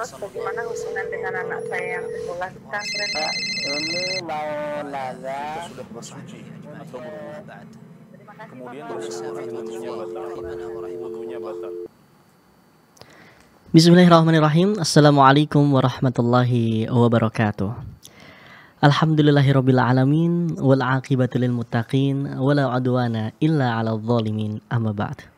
Terus bagaimana hubungan dengan anak saya yang sekolah di pesantren? Ini mau nanya. sudah bersuci atau berwudu. Terima kasih Kemudian Bapak. wudunya batal. Bismillahirrahmanirrahim. Assalamualaikum warahmatullahi wabarakatuh. Alhamdulillahirabbil alamin wal aqibatu lil muttaqin wala udwana illa 'alal zalimin. Amma ba'd.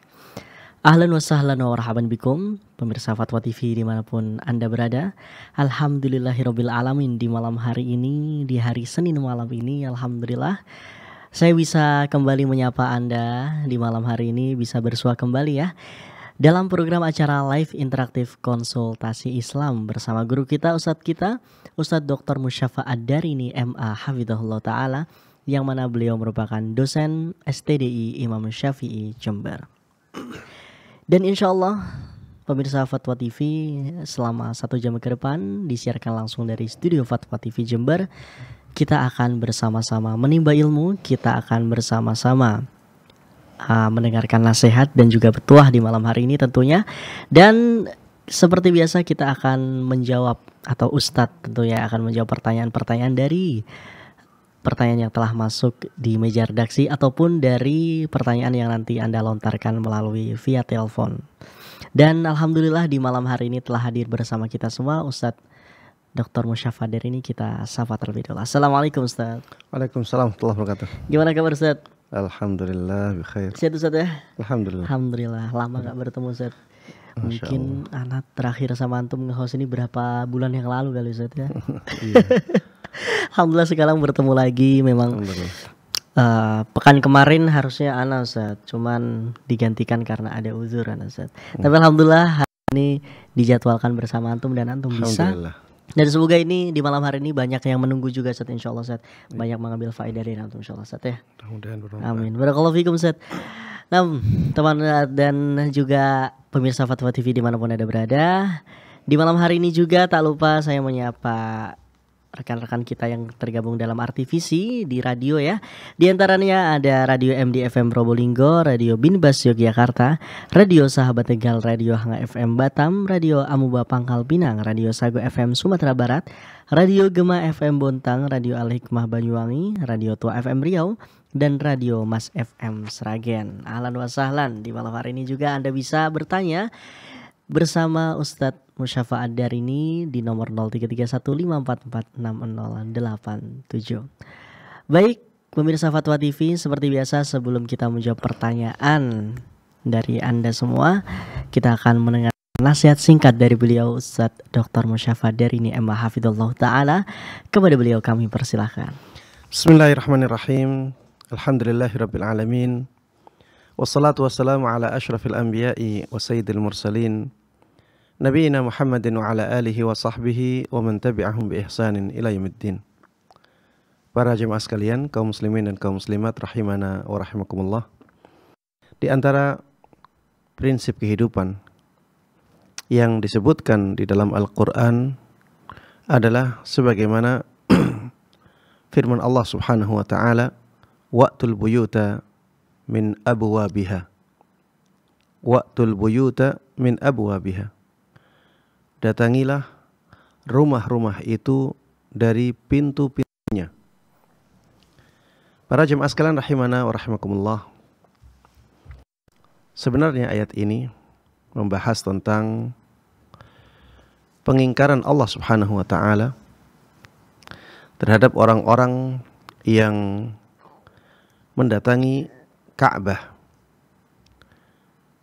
Ahlan wa sahlan wa marhaban bikum pemirsa Fatwa TV dimanapun Anda berada. Alhamdulillahirabbil alamin, di malam hari ini, di hari Senin malam ini, alhamdulillah saya bisa kembali menyapa Anda di malam hari ini, bisa bersua kembali ya dalam program acara live interaktif konsultasi Islam bersama guru kita, Ustadz Dr. Musyafa Ad-Darini MA Hafidhahullah Ta'ala, yang mana beliau merupakan dosen STDI Imam Syafi'i Jember. Dan insya Allah pemirsa Fatwa TV, selama 1 jam ke depan disiarkan langsung dari studio Fatwa TV Jember. Kita akan bersama-sama menimba ilmu, kita akan bersama-sama mendengarkan nasihat dan juga petuah di malam hari ini tentunya. Dan seperti biasa kita akan menjawab, atau Ustadz tentunya akan menjawab pertanyaan-pertanyaan dari pertanyaan yang telah masuk di meja redaksi ataupun dari pertanyaan yang nanti Anda lontarkan melalui via telepon. Dan alhamdulillah di malam hari ini telah hadir bersama kita semua Ustadz Dr. Musyafa Ad-Darini. Kita sapa terlebih dahulu. Assalamualaikum Ustadz. Waalaikumsalam warahmatullahi wabarakatuh. Gimana kabar Ustadz? Alhamdulillah bikhair. Sehat Ustadz ya? Alhamdulillah. Alhamdulillah, lama gak bertemu Ustadz. Mungkin anak terakhir sama antum nge-host ini berapa bulan yang lalu kali Ustadz ya. Alhamdulillah sekarang bertemu lagi. Memang pekan kemarin harusnya ana Ustadz, cuman digantikan karena ada uzur ana Ustadz. Tapi alhamdulillah hari ini dijadwalkan bersama antum dan antum bisa. Dan semoga ini di malam hari ini banyak yang menunggu juga Ustadz, insyaallah Ustadz. Banyak mengambil faedah dari antum insyaallah Ustadz ya. Amin. Barakallahu fikum Ustadz. Nah, teman dan juga pemirsa Fatwa TV dimanapun Anda berada, di malam hari ini juga tak lupa saya menyapa rekan-rekan kita yang tergabung dalam RTVC di radio ya. Di antaranya ada Radio MD FM Probolinggo, Radio Binbas Yogyakarta, Radio Sahabat Tegal, Radio Hanga FM Batam, Radio Amuba Pangkal Pinang, Radio Sago FM Sumatera Barat, Radio Gema FM Bontang, Radio Al Hikmah Banyuwangi, Radio Tua FM Riau, dan Radio Mas FM Sragen. Ahlan wa sahlan, di malam hari ini juga Anda bisa bertanya bersama Ustadz Musyafa Ad-Darini di nomor 033154460087. Baik, pemirsa Fatwa TV, seperti biasa sebelum kita menjawab pertanyaan dari Anda semua, kita akan mendengar nasihat singkat dari beliau Ustadz Dr. Musyafa Ad-Darini MA Hafidhullah Ta'ala. Kepada beliau kami persilahkan. Bismillahirrahmanirrahim. Alhamdulillahirabbil alamin. Wassalatu wassalamu ala asyrafil anbiya'i wa sayyidil mursalin Nabiina Muhammadin wa ala alihi wa sahbihi wa man tabi'ahum bi ihsanin ila yaumiddin. Para jemaah sekalian, kaum muslimin dan kaum muslimat rahimana wa rahimakumullah. Di antara prinsip kehidupan yang disebutkan di dalam Al-Qur'an adalah sebagaimana firman Allah Subhanahu wa taala, wa'tul buyuta min abwabiha. Wa'tul buyuta min abwabiha. Datangilah rumah-rumah itu dari pintu-pintunya. Para jemaah sekalian rahimana wa rahimakumullah. Sebenarnya ayat ini membahas tentang pengingkaran Allah Subhanahu wa taala terhadap orang-orang yang mendatangi Ka'bah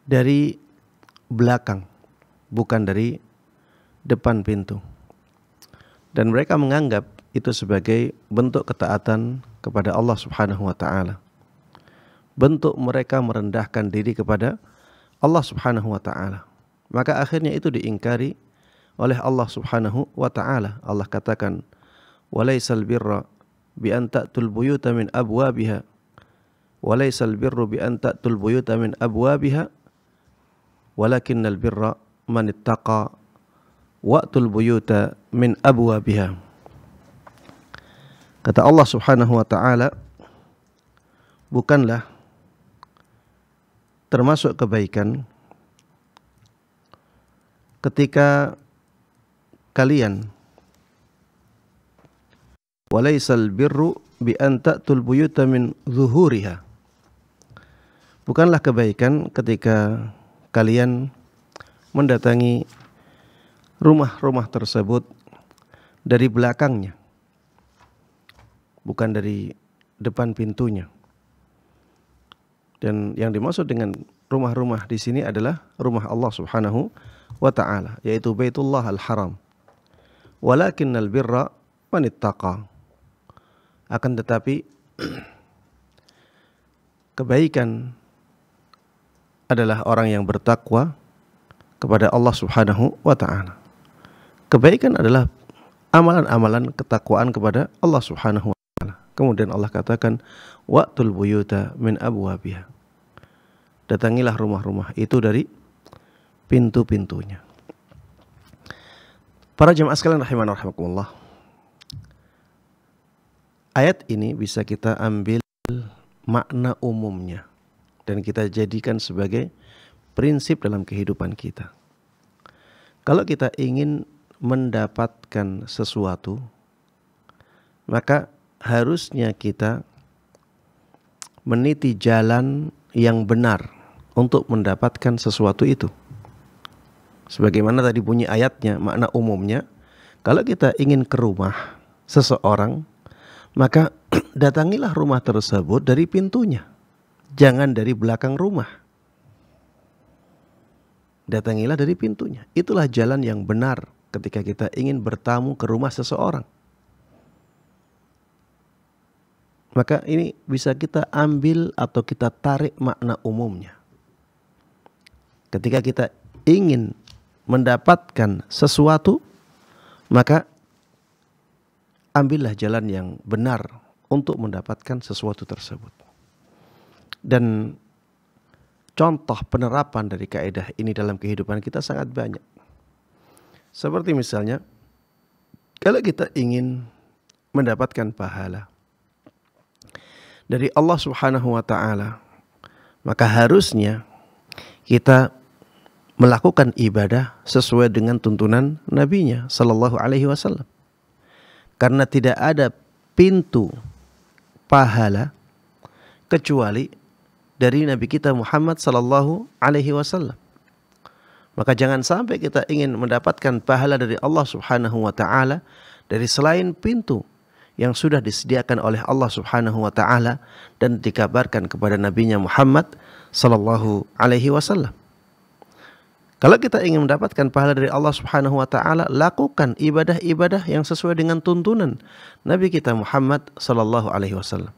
dari belakang, bukan dari depan pintu. Dan mereka menganggap itu sebagai bentuk ketaatan kepada Allah Subhanahu wa taala. Bentuk mereka merendahkan diri kepada Allah Subhanahu wa taala. Maka akhirnya itu diingkari oleh Allah Subhanahu wa taala. Allah katakan, "Walaisal birra bi an ta'tul buyuta min abwabiha. Walaisal birru bi an ta'tul buyuta min abwabiha. Walakinnal birra man ittaqa wa'tul buyuta min abwabiha." Kata Allah Subhanahu wa taala, bukanlah termasuk kebaikan ketika kalian. Walaisal birru bi an ta'tul buyuta min zuhuriha. Bukanlah kebaikan ketika kalian mendatangi rumah-rumah tersebut dari belakangnya, bukan dari depan pintunya. Dan yang dimaksud dengan rumah-rumah di sini adalah rumah Allah Subhanahu wa ta'ala, yaitu Baitullah Al-Haram. Walakinnal birra man ittaqa. Akan tetapi kebaikan adalah orang yang bertakwa kepada Allah Subhanahu wa ta'ala. Kebaikan adalah amalan-amalan ketakwaan kepada Allah Subhanahu wa ta'ala. Kemudian Allah katakan wa'tul buyuta min abwabiha. Datangilah rumah-rumah itu dari pintu-pintunya. Para jemaah sekalian rahimana rahimakumullah. Ayat ini bisa kita ambil makna umumnya dan kita jadikan sebagai prinsip dalam kehidupan kita. Kalau kita ingin mendapatkan sesuatu, maka harusnya kita meniti jalan yang benar untuk mendapatkan sesuatu itu. Sebagaimana tadi bunyi ayatnya, makna umumnya, kalau kita ingin ke rumah seseorang, maka datangilah rumah tersebut dari pintunya, jangan dari belakang rumah. Datangilah dari pintunya. Itulah jalan yang benar ketika kita ingin bertamu ke rumah seseorang. Maka ini bisa kita ambil atau kita tarik makna umumnya. Ketika kita ingin mendapatkan sesuatu, maka ambillah jalan yang benar untuk mendapatkan sesuatu tersebut. Dan contoh penerapan dari kaidah ini dalam kehidupan kita sangat banyak. Seperti misalnya, kalau kita ingin mendapatkan pahala dari Allah Subhanahu wa ta'ala, maka harusnya kita melakukan ibadah sesuai dengan tuntunan Nabi-Nya sallallahu alaihi wasallam. Karena tidak ada pintu pahala kecuali dari Nabi kita Muhammad sallallahu alaihi wasallam. Maka jangan sampai kita ingin mendapatkan pahala dari Allah Subhanahu wa ta'ala dari selain pintu yang sudah disediakan oleh Allah Subhanahu wa ta'ala dan dikabarkan kepada Nabi-Nya Muhammad sallallahu alaihi wasallam. Kalau kita ingin mendapatkan pahala dari Allah Subhanahu wa ta'ala, lakukan ibadah-ibadah yang sesuai dengan tuntunan Nabi kita Muhammad sallallahu alaihi wasallam.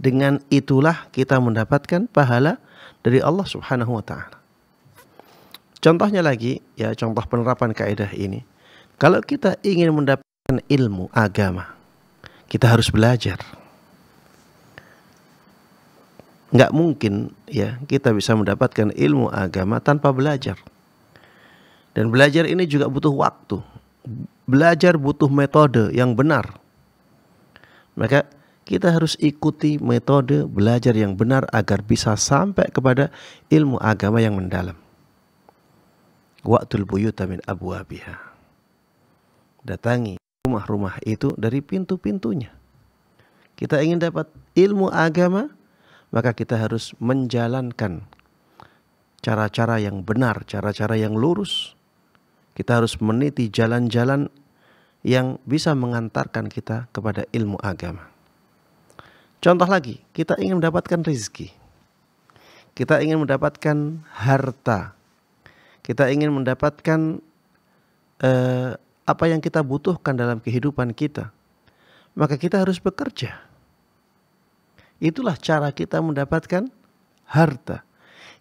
Dengan itulah kita mendapatkan pahala dari Allah Subhanahu wa ta'ala. Contohnya lagi, ya contoh penerapan kaidah ini. Kalau kita ingin mendapatkan ilmu agama, kita harus belajar. Nggak mungkin ya kita bisa mendapatkan ilmu agama tanpa belajar. Dan belajar ini juga butuh waktu. Belajar butuh metode yang benar. Maka kita harus ikuti metode belajar yang benar agar bisa sampai kepada ilmu agama yang mendalam. Wa'tul buyuta min abwabiha. Datangi rumah-rumah itu dari pintu-pintunya. Kita ingin dapat ilmu agama, maka kita harus menjalankan cara-cara yang benar, cara-cara yang lurus. Kita harus meniti jalan-jalan yang bisa mengantarkan kita kepada ilmu agama. Contoh lagi, kita ingin mendapatkan rezeki. Kita ingin mendapatkan harta. Kita ingin mendapatkan apa yang kita butuhkan dalam kehidupan kita. Maka kita harus bekerja. Itulah cara kita mendapatkan harta.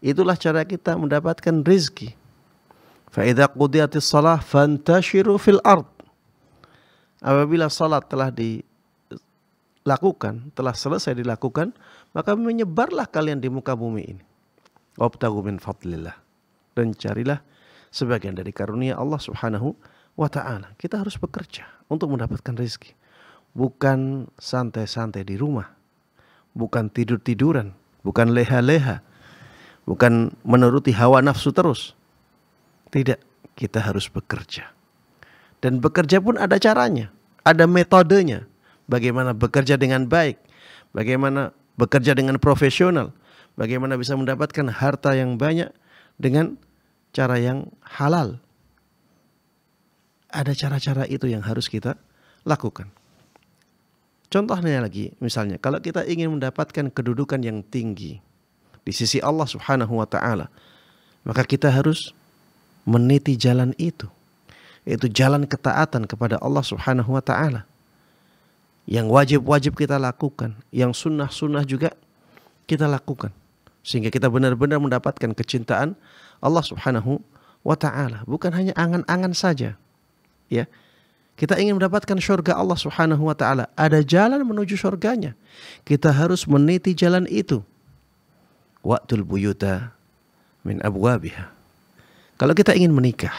Itulah cara kita mendapatkan rezeki. Fa idza qudiyatis shalah fantashiru fil ard. Apabila salat telah dilakukan, telah selesai dilakukan, maka menyebarlah kalian di muka bumi ini. Wabtaghu min fadlillah. Dan carilah sebagian dari karunia Allah Subhanahu wa ta'ala. Kita harus bekerja untuk mendapatkan rezeki. Bukan santai-santai di rumah. Bukan tidur-tiduran. Bukan leha-leha. Bukan menuruti hawa nafsu terus. Tidak, kita harus bekerja. Dan bekerja pun ada caranya, ada metodenya. Bagaimana bekerja dengan baik, bagaimana bekerja dengan profesional, bagaimana bisa mendapatkan harta yang banyak dengan cara yang halal. Ada cara-cara itu yang harus kita lakukan. Contohnya lagi, misalnya kalau kita ingin mendapatkan kedudukan yang tinggi di sisi Allah Subhanahu wa taala, maka kita harus meniti jalan itu, yaitu jalan ketaatan kepada Allah Subhanahu wa taala. Yang wajib-wajib kita lakukan, yang sunnah-sunnah juga kita lakukan, sehingga kita benar-benar mendapatkan kecintaan Allah Subhanahu wa taala, bukan hanya angan-angan saja. Ya. Kita ingin mendapatkan surga Allah Subhanahu wa taala, ada jalan menuju surganya. Kita harus meniti jalan itu. Wa'tul buyuta min abwabiha. Kalau kita ingin menikah,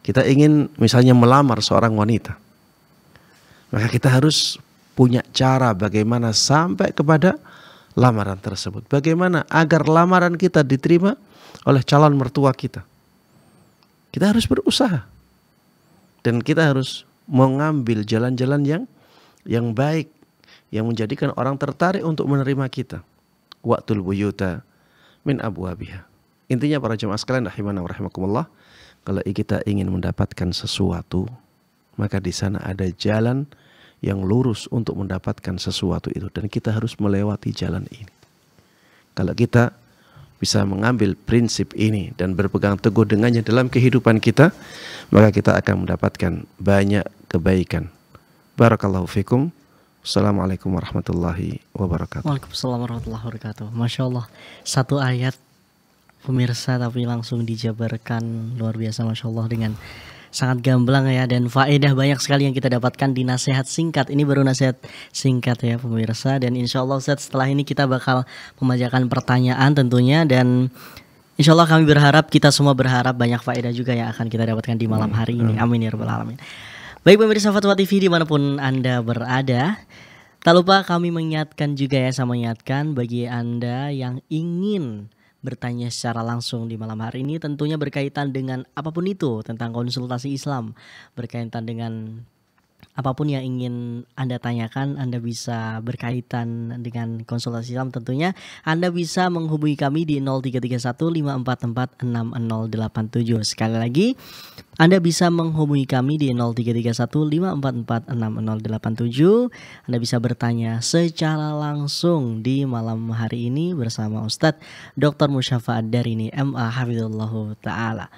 kita ingin misalnya melamar seorang wanita, maka kita harus punya cara bagaimana sampai kepada lamaran tersebut. Bagaimana agar lamaran kita diterima oleh calon mertua kita. Kita harus berusaha. Dan kita harus mengambil jalan-jalan yang baik, yang menjadikan orang tertarik untuk menerima kita. Wa'tul buyuta min abwabiha. Intinya para jemaah sekalian rahimana wa rahimakumullah, kalau kita ingin mendapatkan sesuatu, maka di sana ada jalan yang lurus untuk mendapatkan sesuatu itu, dan kita harus melewati jalan ini. Kalau kita bisa mengambil prinsip ini dan berpegang teguh dengannya dalam kehidupan kita, maka kita akan mendapatkan banyak kebaikan. Barakallahu fikum. Assalamualaikum warahmatullahi wabarakatuh. Waalaikumsalam warahmatullahi wabarakatuh. Masya Allah, satu ayat pemirsa tapi langsung dijabarkan luar biasa, Masya Allah, dengan sangat gamblang ya, dan faedah banyak sekali yang kita dapatkan di nasihat singkat. Ini baru nasihat singkat ya pemirsa, dan insya Allah Ustaz, setelah ini kita bakal membacakan pertanyaan tentunya, dan insya Allah kami berharap, kita semua berharap banyak faedah juga yang akan kita dapatkan di malam hari ini. Amin ya rabbal alamin. Baik pemirsa Fatwa TV dimanapun Anda berada, tak lupa kami mengingatkan juga ya, saya mengingatkan bagi Anda yang ingin bertanya secara langsung di malam hari ini, tentunya berkaitan dengan apapun itu tentang konsultasi Islam, berkaitan dengan apapun yang ingin Anda tanyakan, Anda bisa berkaitan dengan konsultasi Islam, tentunya Anda bisa menghubungi kami di 033154460087. Sekali lagi, Anda bisa menghubungi kami di 033154460087. Anda bisa bertanya secara langsung di malam hari ini bersama Ustadz Dr. Musyafa Ad-Darini MA Hafizullah Ta'ala.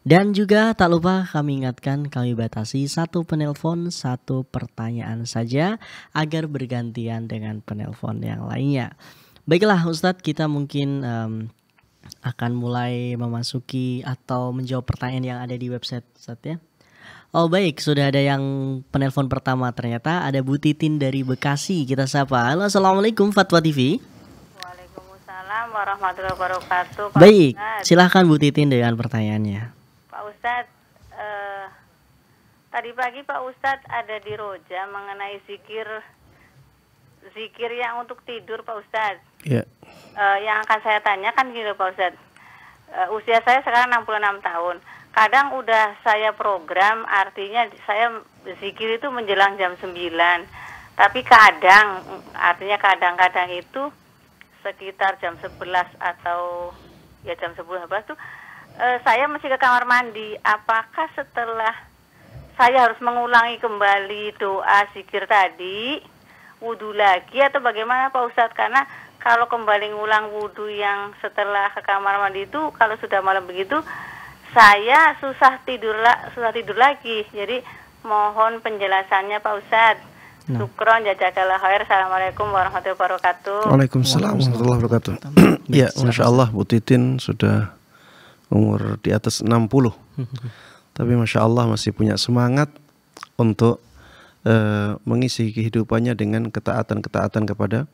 Dan juga tak lupa kami ingatkan, kami batasi satu penelpon, satu pertanyaan saja agar bergantian dengan penelpon yang lainnya. Baiklah Ustadz, kita mungkin akan mulai memasuki atau menjawab pertanyaan yang ada di website Ustadz ya. Oh baik, sudah ada yang penelpon pertama, ternyata ada Bu Titin dari Bekasi. Kita sapa. Halo, Assalamualaikum Fatwa TV. Waalaikumsalam warahmatullahi wabarakatuh. Pak Baik, Ustadz. silahkan Bu Titin dengan pertanyaannya. Pak Ustadz, tadi pagi Pak Ustadz ada di Roja mengenai zikir yang untuk tidur Pak Ustadz. Ya. Yang akan saya tanyakan gitu Pak Ustadz, usia saya sekarang 66 tahun. Kadang udah saya program, artinya saya zikir itu menjelang jam 9. Tapi kadang-kadang itu sekitar jam 11 atau ya jam 11 tuh saya masih ke kamar mandi. Apakah setelah saya harus mengulangi kembali doa zikir tadi, wudhu lagi atau bagaimana Pak Ustadz? Karena kalau kembali ngulang wudhu yang setelah ke kamar mandi itu, kalau sudah malam begitu, saya susah tidur lagi. Jadi mohon penjelasannya Pak Ustadz. Syukron jazakallah khair. Assalamualaikum warahmatullahi wabarakatuh. Waalaikumsalam warahmatullahi wabarakatuh. Ya, Masya Allah Bu Titin sudah umur di atas 60. Tapi Masya Allah masih punya semangat untuk mengisi kehidupannya dengan ketaatan-ketaatan kepada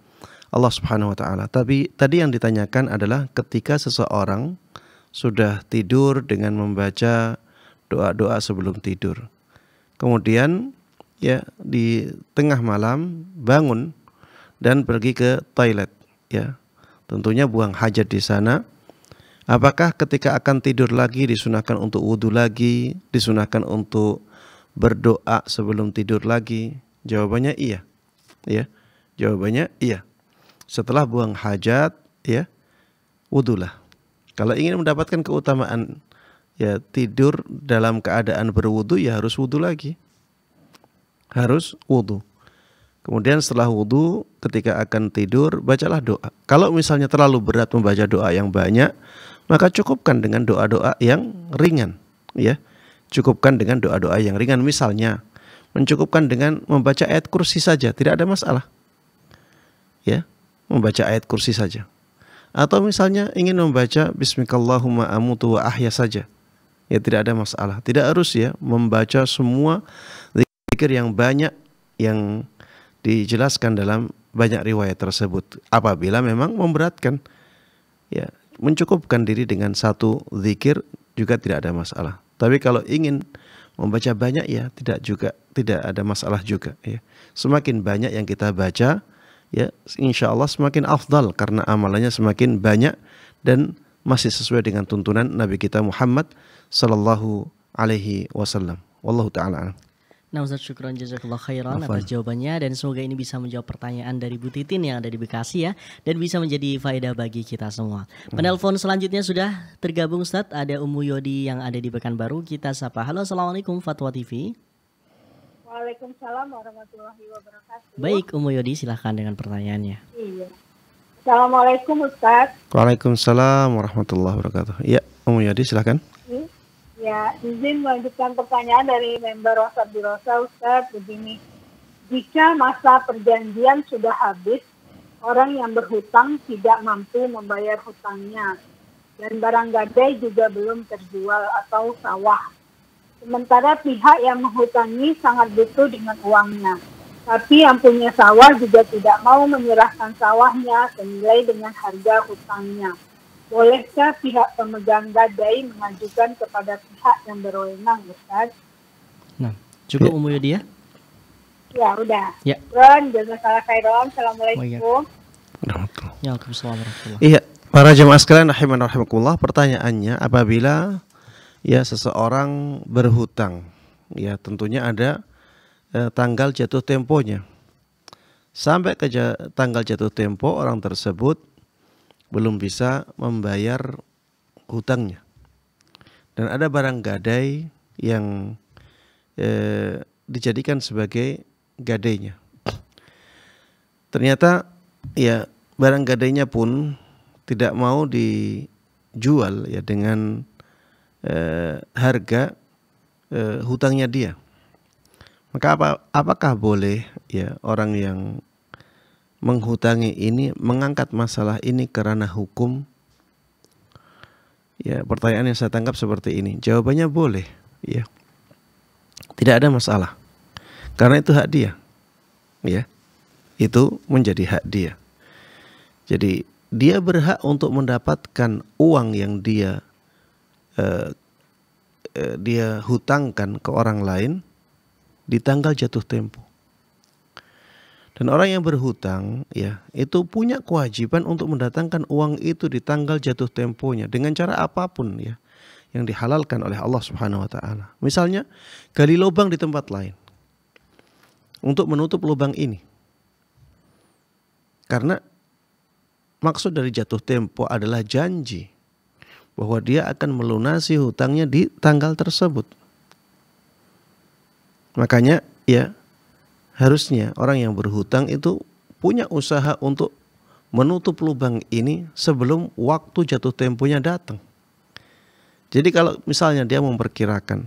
Allah Subhanahu wa taala. Tapi tadi yang ditanyakan adalah ketika seseorang sudah tidur dengan membaca doa-doa sebelum tidur. Kemudian ya di tengah malam bangun dan pergi ke toilet ya. Tentunya buang hajat di sana. Apakah ketika akan tidur lagi disunahkan untuk wudhu lagi, disunahkan untuk berdoa sebelum tidur lagi? Jawabannya iya. Ya. Jawabannya iya. Setelah buang hajat, ya, wudhulah. Kalau ingin mendapatkan keutamaan ya tidur dalam keadaan berwudu, ya harus wudu lagi. Harus wudu. Kemudian setelah wudu, ketika akan tidur, bacalah doa. Kalau misalnya terlalu berat membaca doa yang banyak, maka cukupkan dengan doa-doa yang ringan, ya. Cukupkan dengan doa-doa yang ringan. Misalnya, mencukupkan dengan membaca ayat kursi saja, tidak ada masalah. Ya, membaca ayat kursi saja. Atau misalnya ingin membaca Bismikallahumma amutu wa ahya saja, ya tidak ada masalah. Tidak harus ya membaca semua zikir yang banyak yang dijelaskan dalam banyak riwayat tersebut. Apabila memang memberatkan, ya mencukupkan diri dengan satu zikir juga tidak ada masalah. Tapi kalau ingin membaca banyak, ya tidak ada masalah juga. Ya. Semakin banyak yang kita baca, ya insya Allah semakin afdal karena amalannya semakin banyak dan masih sesuai dengan tuntunan Nabi kita Muhammad sallallahu alaihi wasallam. Wallahu taala a'lam. Nah Ustaz, syukran jazakallah khairan atas jawabannya, dan semoga ini bisa menjawab pertanyaan dari Bu Titin yang ada di Bekasi ya, dan bisa menjadi faedah bagi kita semua. Penelpon selanjutnya sudah tergabung Ustaz, ada Ummu Yodi yang ada di Pekanbaru. Kita sapa. Halo, assalamualaikum Fatwa TV. Waalaikumsalam warahmatullahi wabarakatuh. Baik Ummu Yodi, silahkan dengan pertanyaannya. Iya. Assalamualaikum Ustaz. Waalaikumsalam warahmatullahi wabarakatuh. Ya, Ummu Yodi silahkan. Ya, izin melanjutkan pertanyaan dari member WhatsApp di Rosa Ustaz. Begini, jika masa perjanjian sudah habis, orang yang berhutang tidak mampu membayar hutangnya, dan barang gadai juga belum terjual atau sawah. Sementara pihak yang menghutangi sangat butuh dengan uangnya, tapi yang punya sawah juga tidak mau menyerahkan sawahnya senilai dengan harga hutangnya. Bolehkah pihak pemegang gadai mengajukan kepada pihak yang berwenang, Ustaz? Nah, cukup Ummu Yodi ya? Ya, udah. Ya. Jazakallah khairan. Assalamualaikum. Waalaikumsalam warahmatullahi. Iya, para jemaah sekalian rahiman rahimakumullah, pertanyaannya apabila ya seseorang berhutang, ya tentunya ada tanggal jatuh temponya. Sampai ke tanggal jatuh tempo orang tersebut belum bisa membayar hutangnya, dan ada barang gadai yang dijadikan sebagai gadainya. Ternyata ya barang gadainya pun tidak mau dijual ya dengan harga hutangnya dia. Maka apakah boleh ya orang yang menghutangi ini mengangkat masalah ini kerana hukum? Ya, pertanyaan yang saya tangkap seperti ini. Jawabannya boleh, ya. Tidak ada masalah. Karena itu hak dia. Ya. Itu menjadi hak dia. Jadi, dia berhak untuk mendapatkan uang yang dia hutangkan ke orang lain di tanggal jatuh tempo. Dan orang yang berhutang ya itu punya kewajiban untuk mendatangkan uang itu di tanggal jatuh temponya dengan cara apapun ya yang dihalalkan oleh Allah Subhanahu wa taala. Misalnya gali lubang di tempat lain untuk menutup lubang ini. Karena maksud dari jatuh tempo adalah janji bahwa dia akan melunasi hutangnya di tanggal tersebut. Makanya ya harusnya orang yang berhutang itu punya usaha untuk menutup lubang ini sebelum waktu jatuh temponya datang. Jadi kalau misalnya dia memperkirakan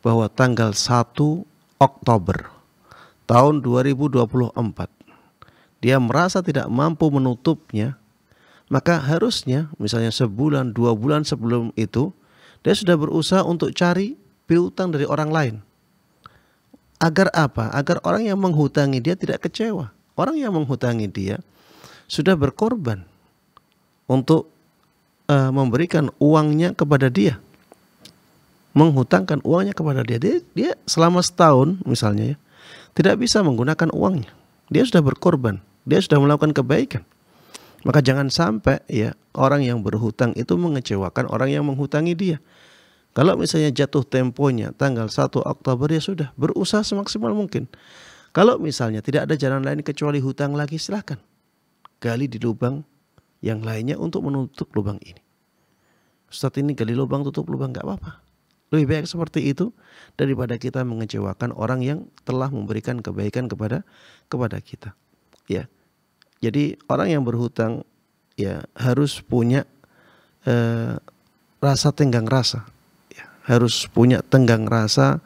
bahwa tanggal 1 Oktober tahun 2024 dia merasa tidak mampu menutupnya, maka harusnya misalnya sebulan, 2 bulan sebelum itu dia sudah berusaha untuk cari piutang dari orang lain. Agar apa? Agar orang yang menghutangi dia tidak kecewa. Orang yang menghutangi dia sudah berkorban untuk memberikan uangnya kepada dia, menghutangkan uangnya kepada dia. Dia selama setahun misalnya ya, tidak bisa menggunakan uangnya. Dia sudah berkorban, dia sudah melakukan kebaikan. Maka jangan sampai ya orang yang berhutang itu mengecewakan orang yang menghutangi dia. Kalau misalnya jatuh temponya tanggal 1 Oktober ya sudah, berusaha semaksimal mungkin. Kalau misalnya tidak ada jalan lain kecuali hutang lagi, silakan gali di lubang yang lainnya untuk menutup lubang ini. Ustadz, ini gali lubang tutup lubang, gak apa-apa. Lebih baik seperti itu daripada kita mengecewakan orang yang telah memberikan kebaikan kepada kita. Ya, jadi orang yang berhutang ya harus punya rasa tenggang rasa. Ya, harus punya tenggang rasa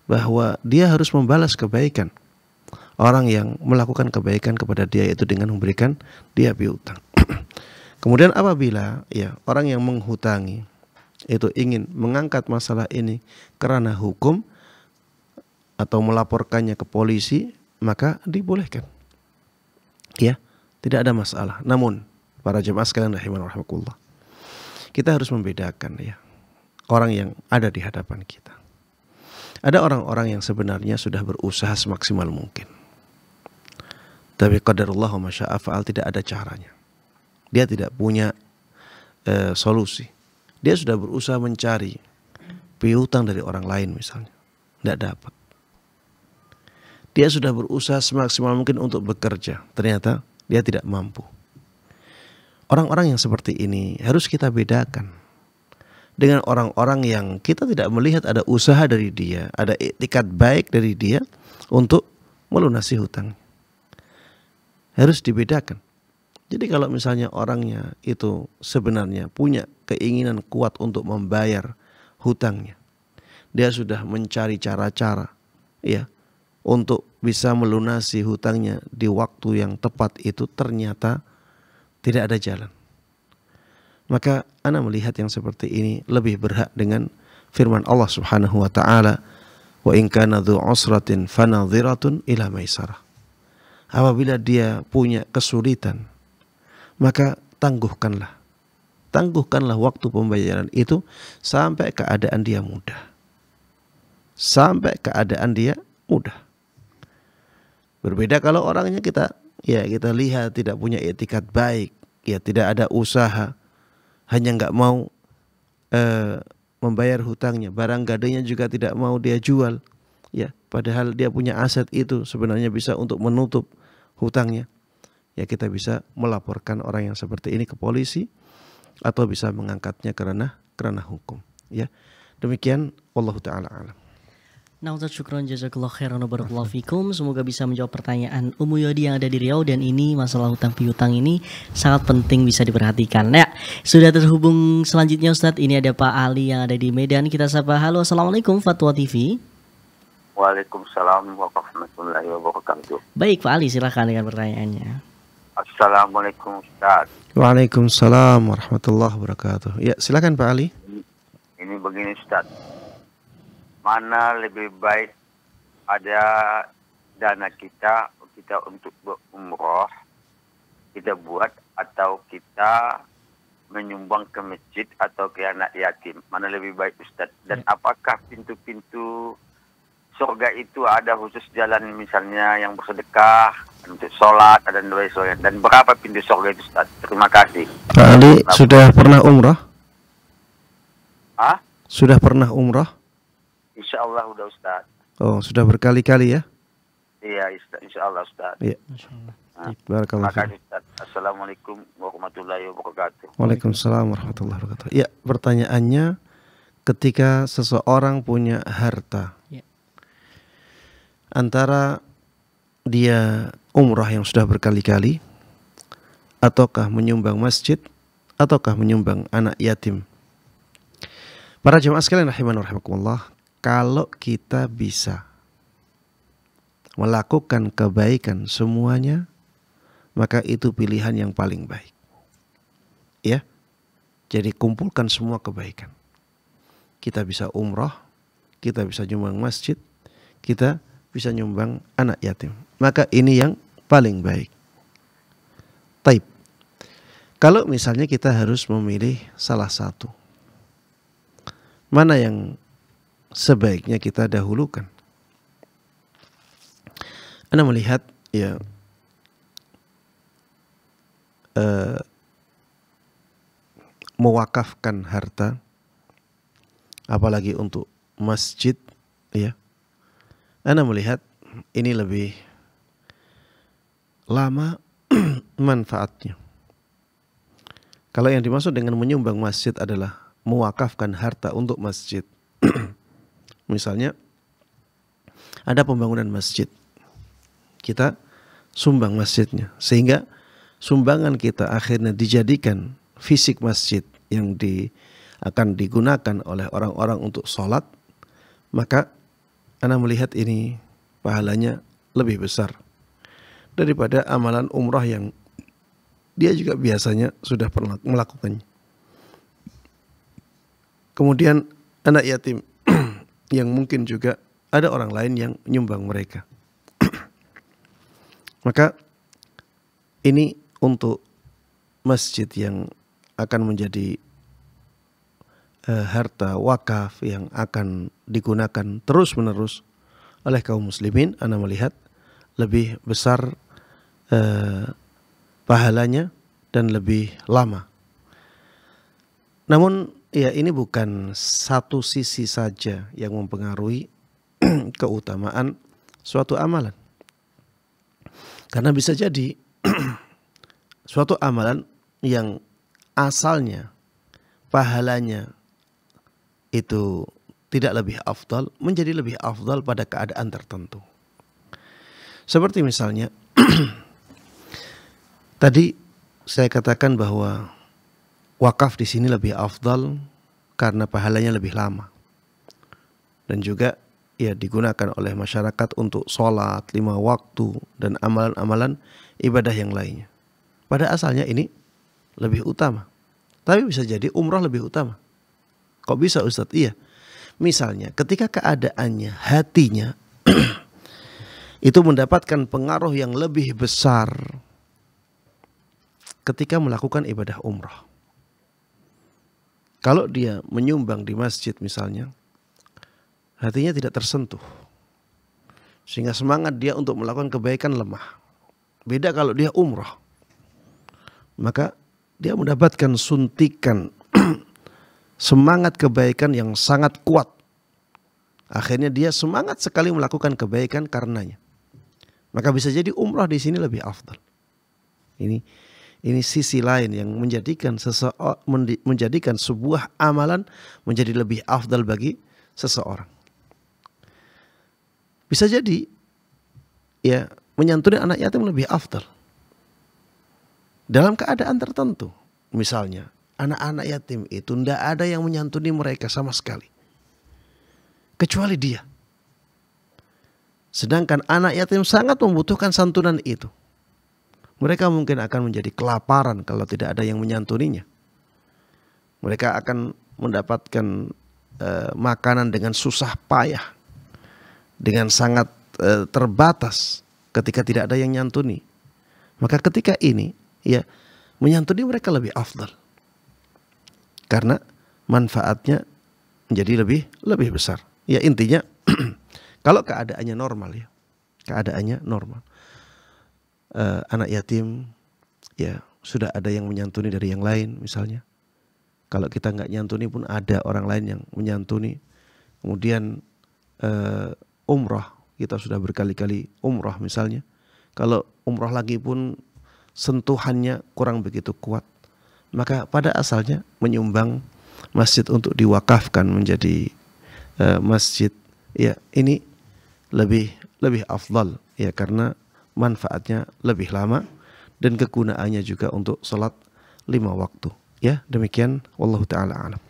bahwa dia harus membalas kebaikan orang yang melakukan kebaikan kepada dia, yaitu dengan memberikan dia piutang. Kemudian apabila ya orang yang menghutangi itu ingin mengangkat masalah ini karena hukum atau melaporkannya ke polisi, maka dibolehkan. Ya, tidak ada masalah. Namun para jemaah sekalian rahimanallah, kita harus membedakan ya orang yang ada di hadapan kita. Ada orang-orang yang sebenarnya sudah berusaha semaksimal mungkin, tapi qadarullah wa masya'a fa'al, tidak ada caranya. Dia tidak punya solusi. Dia sudah berusaha mencari piutang dari orang lain misalnya, tidak dapat. Dia sudah berusaha semaksimal mungkin untuk bekerja, ternyata dia tidak mampu. Orang-orang yang seperti ini harus kita bedakan dengan orang-orang yang kita tidak melihat ada usaha dari dia, ada iktikat baik dari dia untuk melunasi hutang. Harus dibedakan. Jadi kalau misalnya orangnya itu sebenarnya punya keinginan kuat untuk membayar hutangnya, dia sudah mencari cara-cara ya untuk bisa melunasi hutangnya di waktu yang tepat, itu ternyata tidak ada jalan. Maka ana melihat yang seperti ini lebih berhak dengan firman Allah Subhanahu wa taala, wa in kana dzu usratin fanadhiratun ila maisarah. Apabila dia punya kesulitan, maka tangguhkanlah waktu pembayaran itu sampai keadaan dia mudah. Berbeda kalau orangnya kita lihat tidak punya etikat baik, ya tidak ada usaha, hanya nggak mau membayar hutangnya, barang gadainya juga tidak mau dia jual, ya padahal dia punya aset itu sebenarnya bisa untuk menutup hutangnya. Ya kita bisa melaporkan orang yang seperti ini ke polisi atau bisa mengangkatnya karena hukum. Ya demikian, wallahu taala alam. Nah, Ustaz, syukron jazakallah khairan wa barakallahu fikum. Semoga bisa menjawab pertanyaan Umu Yodi yang ada di Riau, dan ini masalah hutang piutang ini sangat penting bisa diperhatikan. Nah, sudah terhubung selanjutnya Ustaz. Ini ada Pak Ali yang ada di Medan. Kita sapa. Halo, assalamualaikum Fatwa TV. Waalaikumsalam warahmatullahi wabarakatuh. Baik Pak Ali, silakan dengan pertanyaannya. Assalamualaikum Ustaz. Waalaikumsalam warahmatullahi wabarakatuh. Ya silakan Pak Ali. Ini begini Ustaz, mana lebih baik ada dana kita untuk berumroh kita buat, atau kita menyumbang ke masjid atau ke anak yatim? Mana lebih baik Ustaz? Dan apakah pintu-pintu surga itu ada khusus jalan misalnya yang bersedekah, untuk sholat, dan doa sholat, dan berapa pintu surga itu Ustaz? Terima kasih. Pak Ali sudah pernah umrah? Hah? Sudah pernah umrah? Insya Allah udah Ustaz. Oh, sudah berkali-kali ya? Iya, insya Allah Ustaz. Iya. Barakallahu Terima kasih Ustaz. Assalamualaikum warahmatullahi wabarakatuh. Waalaikumsalam warahmatullahi wabarakatuh. Ya, pertanyaannya, ketika seseorang punya harta, antara dia umrah yang sudah berkali-kali, ataukah menyumbang masjid, ataukah menyumbang anak yatim. Para jemaah sekalian rahiman rahimakumullah, kalau kita bisa melakukan kebaikan semuanya, maka itu pilihan yang paling baik. Ya. Jadi kumpulkan semua kebaikan. Kita bisa umrah, kita bisa nyumbang masjid, kita bisa nyumbang anak yatim. Maka ini yang paling baik. Taib. Kalau misalnya kita harus memilih salah satu, mana yang sebaiknya kita dahulukan? Anda melihat ya, mewakafkan harta, apalagi untuk masjid, ya, Ana melihat ini lebih lama manfaatnya. Kalau yang dimaksud dengan menyumbang masjid adalah mewakafkan harta untuk masjid. Misalnya ada pembangunan masjid, kita sumbang masjidnya, sehingga sumbangan kita akhirnya dijadikan fisik masjid yang akan digunakan oleh orang-orang untuk sholat, maka Ana melihat ini pahalanya lebih besar daripada amalan umrah yang dia juga biasanya sudah pernah melakukannya. Kemudian anak yatim yang mungkin juga ada orang lain yang menyumbang mereka. Maka ini untuk masjid yang akan menjadi harta wakaf yang akan digunakan terus-menerus oleh kaum muslimin, Ana melihat lebih besar pahalanya dan lebih lama. Namun ya, ini bukan satu sisi saja yang mempengaruhi keutamaan suatu amalan. Karena bisa jadi suatu amalan yang asalnya pahalanya itu tidak lebih afdal, menjadi lebih afdal pada keadaan tertentu. Seperti misalnya tadi saya katakan bahwa wakaf di sini lebih afdal karena pahalanya lebih lama. Dan juga ya digunakan oleh masyarakat untuk sholat 5 waktu dan amalan-amalan ibadah yang lainnya. Pada asalnya ini lebih utama. Tapi bisa jadi umrah lebih utama. Kok bisa Ustadz? Iya. Misalnya ketika keadaannya, hatinya itu mendapatkan pengaruh yang lebih besar ketika melakukan ibadah umrah. Kalau dia menyumbang di masjid misalnya, hatinya tidak tersentuh, sehingga semangat dia untuk melakukan kebaikan lemah. Beda kalau dia umrah, maka dia mendapatkan suntikan semangat kebaikan yang sangat kuat. Akhirnya dia semangat sekali melakukan kebaikan karenanya. Maka bisa jadi umrah di sini lebih afdal. Ini sisi lain yang menjadikan sebuah amalan menjadi lebih afdal bagi seseorang. Bisa jadi ya menyantuni anak yatim lebih afdal dalam keadaan tertentu. Misalnya anak-anak yatim itu tidak ada yang menyantuni mereka sama sekali kecuali dia. Sedangkan anak yatim sangat membutuhkan santunan itu. Mereka mungkin akan menjadi kelaparan kalau tidak ada yang menyantuninya. Mereka akan mendapatkan makanan dengan susah payah, dengan sangat terbatas ketika tidak ada yang nyantuni. Maka ketika ini ya menyantuni mereka lebih afdal. Karena manfaatnya menjadi lebih besar. Ya intinya kalau keadaannya normal ya. Keadaannya normal. Anak yatim ya sudah ada yang menyantuni dari yang lain misalnya. Kalau kita nggak nyantuni pun ada orang lain yang menyantuni. Kemudian umrah, kita sudah berkali-kali umrah misalnya. Kalau umrah lagi pun sentuhannya kurang begitu kuat. Maka pada asalnya menyumbang masjid untuk diwakafkan menjadi masjid, ya ini lebih afdal ya, karena manfaatnya lebih lama dan kegunaannya juga untuk sholat 5 waktu. Ya demikian, wallahu ta'ala alam.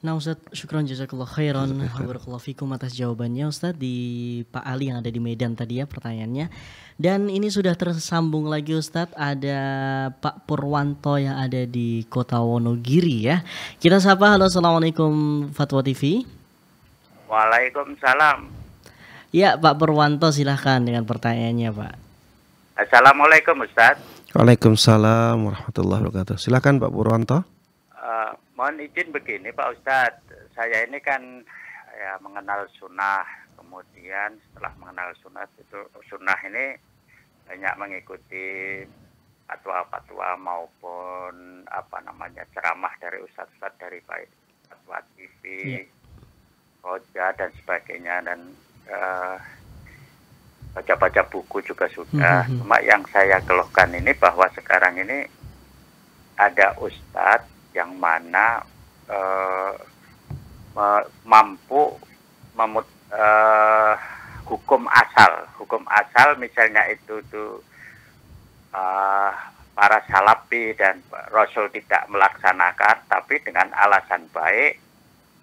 Nah Ustaz, syukran jazakallah khairan, barakallahu fikum atas jawabannya Ustaz di Pak Ali yang ada di Medan tadi ya pertanyaannya. Dan ini sudah tersambung lagi Ustaz, ada Pak Purwanto yang ada di Kota Wonogiri ya. Kita sapa, halo assalamualaikum Fatwa TV. Waalaikumsalam. Ya Pak Purwanto silahkan dengan pertanyaannya Pak. Assalamualaikum Ustaz. Waalaikumsalam warahmatullahi wabarakatuh. Silakan Pak Purwanto. Mohon izin begini Pak Ustadz, saya ini kan ya mengenal sunnah, kemudian setelah mengenal sunnah ini banyak mengikuti fatwa-fatwa maupun ceramah dari ustadz-ustadz dari baik Fatwa TV, Roja dan sebagainya, dan baca-baca buku juga sudah. Cuma yang saya keluhkan ini bahwa sekarang ini ada ustadz yang mana mampu hukum asal misalnya itu tuh para salafi dan Rasul tidak melaksanakan, tapi dengan alasan baik,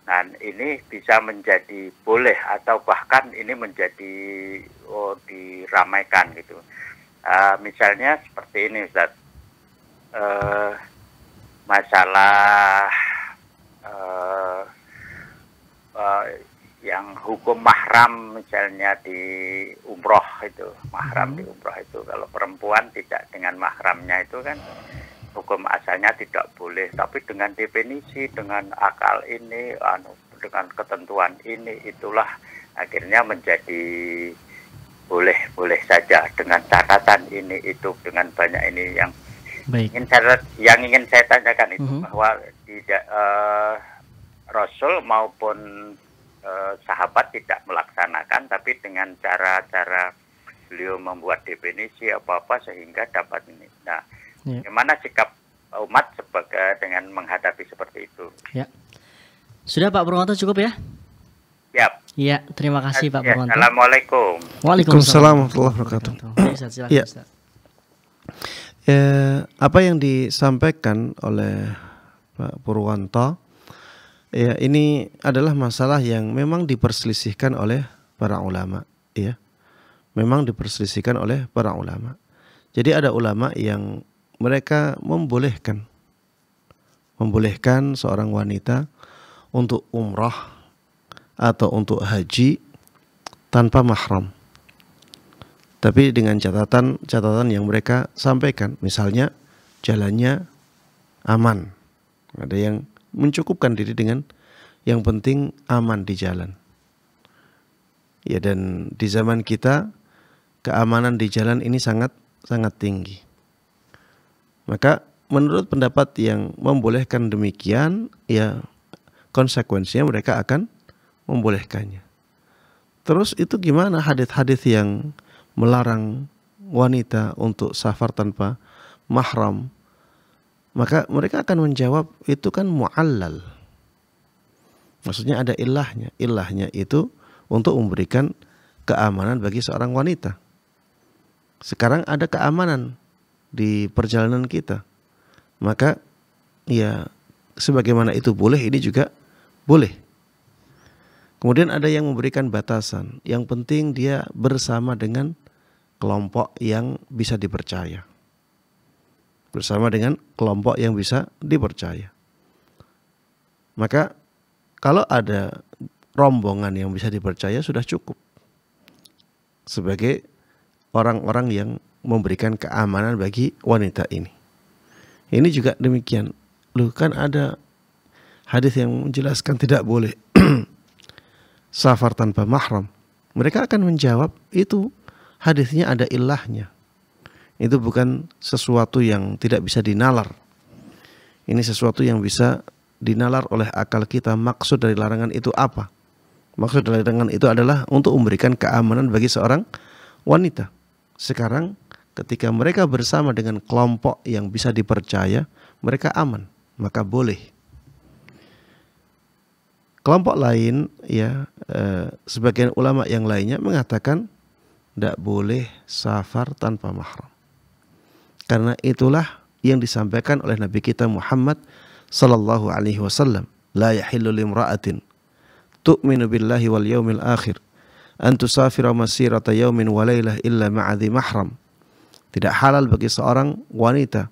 dan ini bisa menjadi boleh atau bahkan ini menjadi diramaikan gitu. Misalnya seperti ini Ustaz, masalah yang hukum mahram misalnya di umroh itu, mahram di umroh itu, kalau perempuan tidak dengan mahramnya itu kan hukum asalnya tidak boleh, tapi dengan definisi, dengan akal ini, dengan ketentuan ini, itulah akhirnya menjadi boleh saja dengan catatan ini itu, dengan banyak ini yang ingin saya tanyakan itu bahwa tidak Rasul maupun sahabat tidak melaksanakan, tapi dengan cara-cara beliau membuat definisi apa-apa sehingga dapat ini. Nah, bagaimana sikap umat dengan menghadapi seperti itu? Ya. Sudah Pak Purwanto cukup ya? Siap. Ya, terima kasih Pak Purwanto. Assalamualaikum. Waalaikumsalam warahmatullahi wabarakatuh. Ya. Apa yang disampaikan oleh Pak Purwanto, ya, ini adalah masalah yang memang diperselisihkan oleh para ulama, ya. Memang diperselisihkan oleh para ulama. Jadi ada ulama yang mereka membolehkan seorang wanita untuk umrah atau untuk haji tanpa mahram. Tapi dengan catatan yang mereka sampaikan, misalnya jalannya aman. Ada yang mencukupkan diri dengan yang penting aman di jalan. Ya, dan di zaman kita keamanan di jalan ini sangat tinggi. Maka menurut pendapat yang membolehkan demikian, ya konsekuensinya mereka akan membolehkannya. Terus itu gimana hadis-hadis yang melarang wanita untuk safar tanpa mahram? Maka mereka akan menjawab itu kan mu'allal. Maksudnya ada ilahnya. Ilahnya itu untuk memberikan keamanan bagi seorang wanita. Sekarang ada keamanan di perjalanan kita. Maka ya sebagaimana itu boleh, ini juga boleh. Kemudian ada yang memberikan batasan. Yang penting dia bersama dengan kelompok yang bisa dipercaya. Bersama dengan kelompok yang bisa dipercaya. Maka kalau ada rombongan yang bisa dipercaya sudah cukup sebagai orang-orang yang memberikan keamanan bagi wanita ini. Ini juga demikian. Loh, kan ada hadis yang menjelaskan tidak boleh safar tanpa mahram. Mereka akan menjawab itu hadisnya ada ilahnya. Itu bukan sesuatu yang tidak bisa dinalar. Ini sesuatu yang bisa dinalar oleh akal kita. Maksud dari larangan itu apa? Maksud dari larangan itu adalah untuk memberikan keamanan bagi seorang wanita. Sekarang ketika mereka bersama dengan kelompok yang bisa dipercaya, mereka aman, maka boleh. Kelompok lain, ya, sebagian ulama yang lainnya mengatakan tidak boleh safar tanpa mahram. Karena itulah yang disampaikan oleh Nabi kita Muhammad sallallahu alaihi wasallam, la yahillu limra'atin tu'minu billahi wal yaumil akhir an tusafira masirata yaumin wa lailah illa ma'adhi mahram. Tidak halal bagi seorang wanita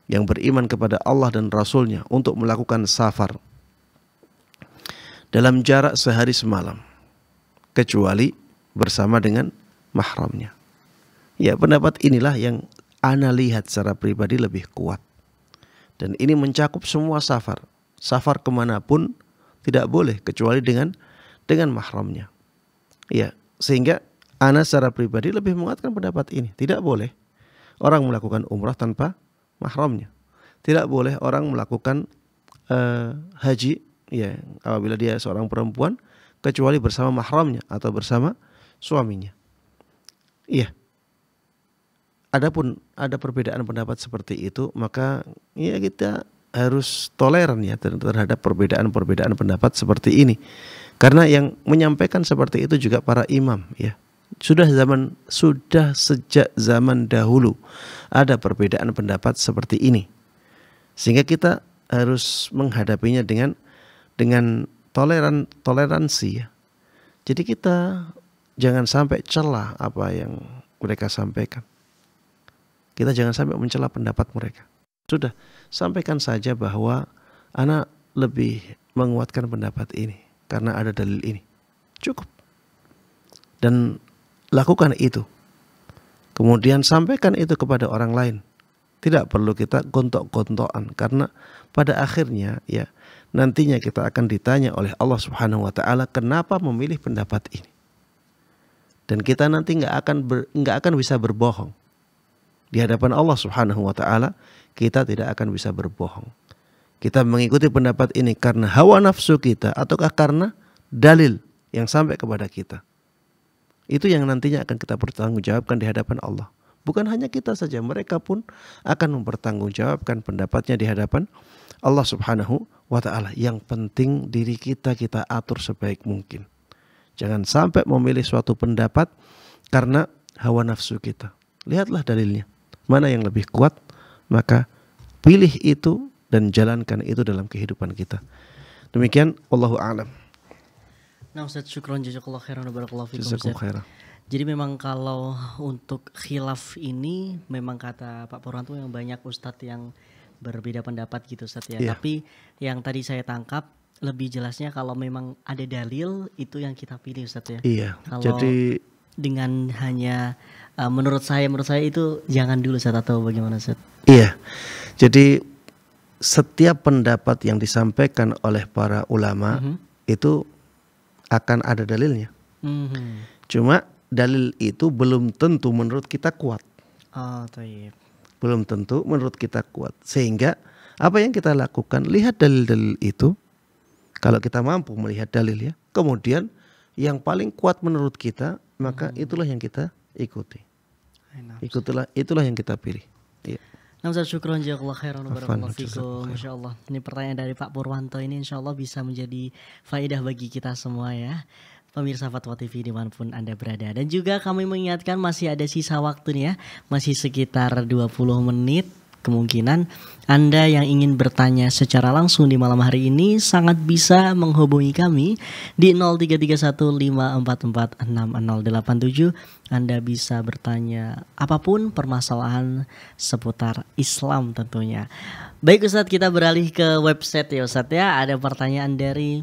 yang beriman kepada Allah dan Rasulnya untuk melakukan safar dalam jarak sehari semalam kecuali bersama dengan mahramnya. Ya, pendapat inilah yang ana lihat secara pribadi lebih kuat. Dan ini mencakup semua safar. Safar kemanapun tidak boleh kecuali dengan mahramnya. Ya, sehingga ana secara pribadi lebih menguatkan pendapat ini. Tidak boleh orang melakukan umrah tanpa mahramnya. Tidak boleh orang melakukan haji ya apabila dia seorang perempuan kecuali bersama mahramnya atau bersama suaminya. Iya. Adapun ada perbedaan pendapat seperti itu, maka ya kita harus toleran ya terhadap perbedaan-perbedaan pendapat seperti ini. Karena yang menyampaikan seperti itu juga para imam ya. Sudah sejak zaman dahulu ada perbedaan pendapat seperti ini. Sehingga kita harus menghadapinya dengan toleransi ya. Jadi kita jangan sampai celah apa yang mereka sampaikan. Kita jangan sampai mencela pendapat mereka. Sudah, sampaikan saja bahwa anak lebih menguatkan pendapat ini karena ada dalil ini. Cukup. Dan lakukan itu. Kemudian sampaikan itu kepada orang lain. Tidak perlu kita gontok-gontokan karena pada akhirnya ya nantinya kita akan ditanya oleh Allah Subhanahu wa taala kenapa memilih pendapat ini. Dan kita nanti enggak akan bisa berbohong. Di hadapan Allah Subhanahu wa taala kita tidak akan bisa berbohong. Kita mengikuti pendapat ini karena hawa nafsu kita ataukah karena dalil yang sampai kepada kita. Itu yang nantinya akan kita pertanggungjawabkan di hadapan Allah. Bukan hanya kita saja, mereka pun akan mempertanggungjawabkan pendapatnya di hadapan Allah Subhanahu wa taala. Yang penting diri kita atur sebaik mungkin. Jangan sampai memilih suatu pendapat karena hawa nafsu kita. Lihatlah dalilnya. Mana yang lebih kuat, maka pilih itu dan jalankan itu dalam kehidupan kita. Demikian, wallahu a'lam. Nah Ustaz, syukron jazakallahu khairan wa barakallahu fikum. Jazakum khairan. Jadi memang kalau untuk khilaf ini memang kata Pak Purwanto yang banyak Ustadz yang berbeda pendapat gitu Ustadz ya. Iya. Tapi yang tadi saya tangkap lebih jelasnya kalau memang ada dalil itu yang kita pilih Ustadz ya. Iya. Kalau Jadi dengan hanya menurut saya itu jangan dulu Ustadz atau bagaimana Ustadz? iya. Jadi setiap pendapat yang disampaikan oleh para ulama itu akan ada dalilnya. Cuma dalil itu belum tentu menurut kita kuat. Oh, tayyib. Belum tentu menurut kita kuat. Sehingga apa yang kita lakukan, lihat dalil-dalil itu. Kalau kita mampu melihat dalil ya, kemudian yang paling kuat menurut kita, maka itulah yang kita ikuti. Itulah yang kita pilih. Iya. Nah Ustaz, syukron jazakallahu khairan wa barakallahu Afwan, fikum. Masyaallah. Ini pertanyaan dari Pak Purwanto ini insyaallah bisa menjadi faedah bagi kita semua ya. Pemirsa Fatwa TV dimanapun Anda berada. Dan juga kami mengingatkan masih ada sisa waktu nih ya. Masih sekitar 20 menit. Kemungkinan Anda yang ingin bertanya secara langsung di malam hari ini sangat bisa menghubungi kami di 033154460087. Anda bisa bertanya apapun permasalahan seputar Islam tentunya. Baik Ustadz, kita beralih ke website ya Ustadz ya. Ada pertanyaan dari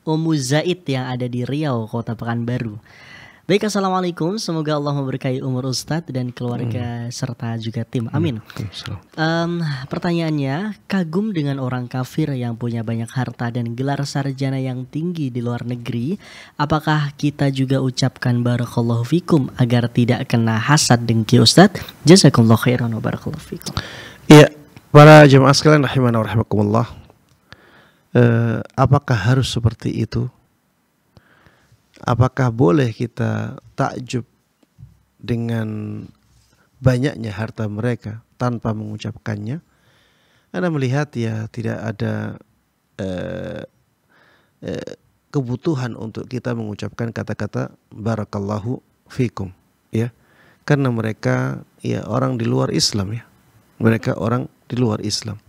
Ummu Zaid yang ada di Riau, Kota Pekanbaru. Baik, assalamualaikum. Semoga Allah memberkahi umur Ustadz dan keluarga serta juga tim. Amin. Pertanyaannya, kagum dengan orang kafir yang punya banyak harta dan gelar sarjana yang tinggi di luar negeri. Apakah kita juga ucapkan barakallahu fikum agar tidak kena hasad dengki Ustadz? Jazakumullah khairan wa barakallahu fikum. Iya, para jemaah sekalian rahimana wa rahimakumullah. Apakah harus seperti itu? Apakah boleh kita takjub dengan banyaknya harta mereka tanpa mengucapkannya? Anda melihat ya tidak ada kebutuhan untuk kita mengucapkan kata-kata barakallahu fikum ya. Karena mereka ya orang di luar Islam ya. Mereka orang di luar Islam.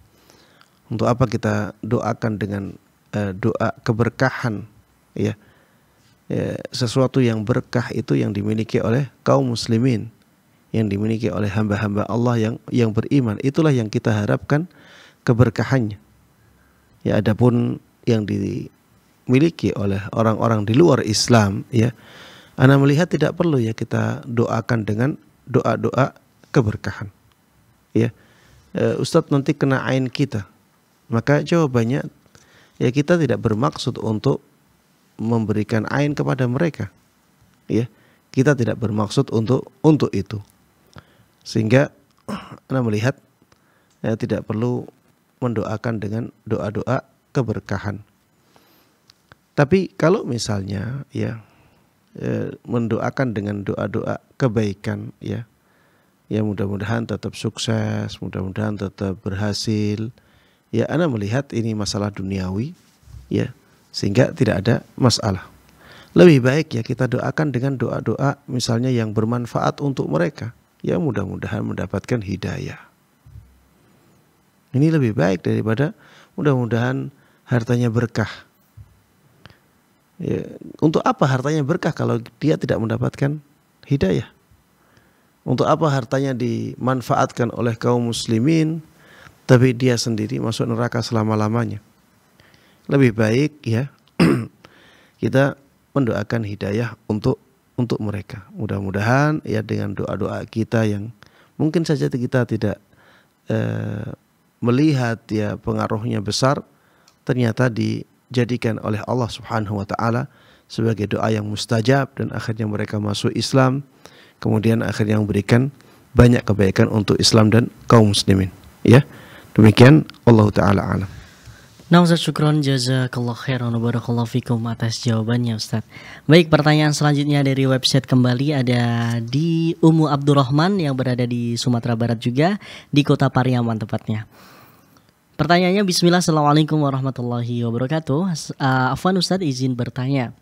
Untuk apa kita doakan dengan doa keberkahan ya. Sesuatu yang berkah itu yang dimiliki oleh kaum muslimin, yang dimiliki oleh hamba-hamba Allah yang beriman. Itulah yang kita harapkan keberkahannya. Ya, adapun yang dimiliki oleh orang-orang di luar Islam ya, ana melihat tidak perlu ya kita doakan dengan doa-doa keberkahan. Ya. Ustadz nanti kena ain kita. Maka jawabannya ya kita tidak bermaksud untuk memberikan ain kepada mereka. Ya, kita tidak bermaksud untuk itu. Sehingga Anda melihat tidak perlu mendoakan dengan doa-doa keberkahan. Tapi kalau misalnya ya mendoakan dengan doa-doa kebaikan ya mudah-mudahan tetap sukses, mudah-mudahan tetap berhasil. Ya, ana melihat ini masalah duniawi ya, sehingga tidak ada masalah. Lebih baik ya kita doakan dengan doa-doa misalnya yang bermanfaat untuk mereka. Ya, mudah-mudahan mendapatkan hidayah. Ini lebih baik daripada mudah-mudahan hartanya berkah. Ya, untuk apa hartanya berkah kalau dia tidak mendapatkan hidayah? Untuk apa hartanya dimanfaatkan oleh kaum muslimin tapi dia sendiri masuk neraka selama-lamanya? Lebih baik ya kita mendoakan hidayah untuk mereka. Mudah-mudahan ya dengan doa-doa kita yang mungkin saja kita tidak melihat ya pengaruhnya besar, ternyata dijadikan oleh Allah Subhanahu wa taala sebagai doa yang mustajab dan akhirnya mereka masuk Islam, kemudian akhirnya memberikan banyak kebaikan untuk Islam dan kaum muslimin. Ya, demikian Allah taala alam. Nah Ustaz, syukron jazakallah khairan wa barakallahu fikum atas jawabannya Ustaz. Baik, pertanyaan selanjutnya dari website kembali ada di Ummu Abdurrahman yang berada di Sumatera Barat juga, di Kota Pariaman tepatnya. Pertanyaannya, Bismillah, Assalamualaikum warahmatullahi wabarakatuh. Afwan Ustaz, izin bertanya.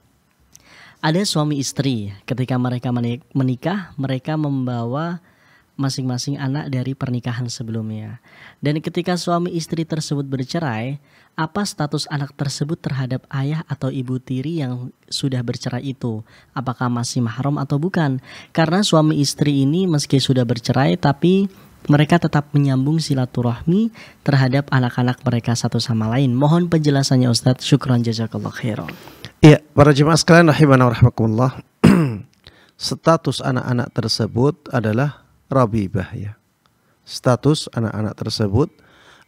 Ada suami istri, ketika mereka menikah, mereka membawa masing-masing anak dari pernikahan sebelumnya. Dan ketika suami istri tersebut bercerai, apa status anak tersebut terhadap ayah atau ibu tiri yang sudah bercerai itu? Apakah masih mahram atau bukan? Karena suami istri ini meski sudah bercerai, tapi mereka tetap menyambung silaturahmi terhadap anak-anak mereka satu sama lain. Mohon penjelasannya Ustadz. Syukran jazakallah khairan. Iya, para jemaah sekalian rahimana wa rahimakumullah. Status anak-anak tersebut adalah rabibah ya. Status anak-anak tersebut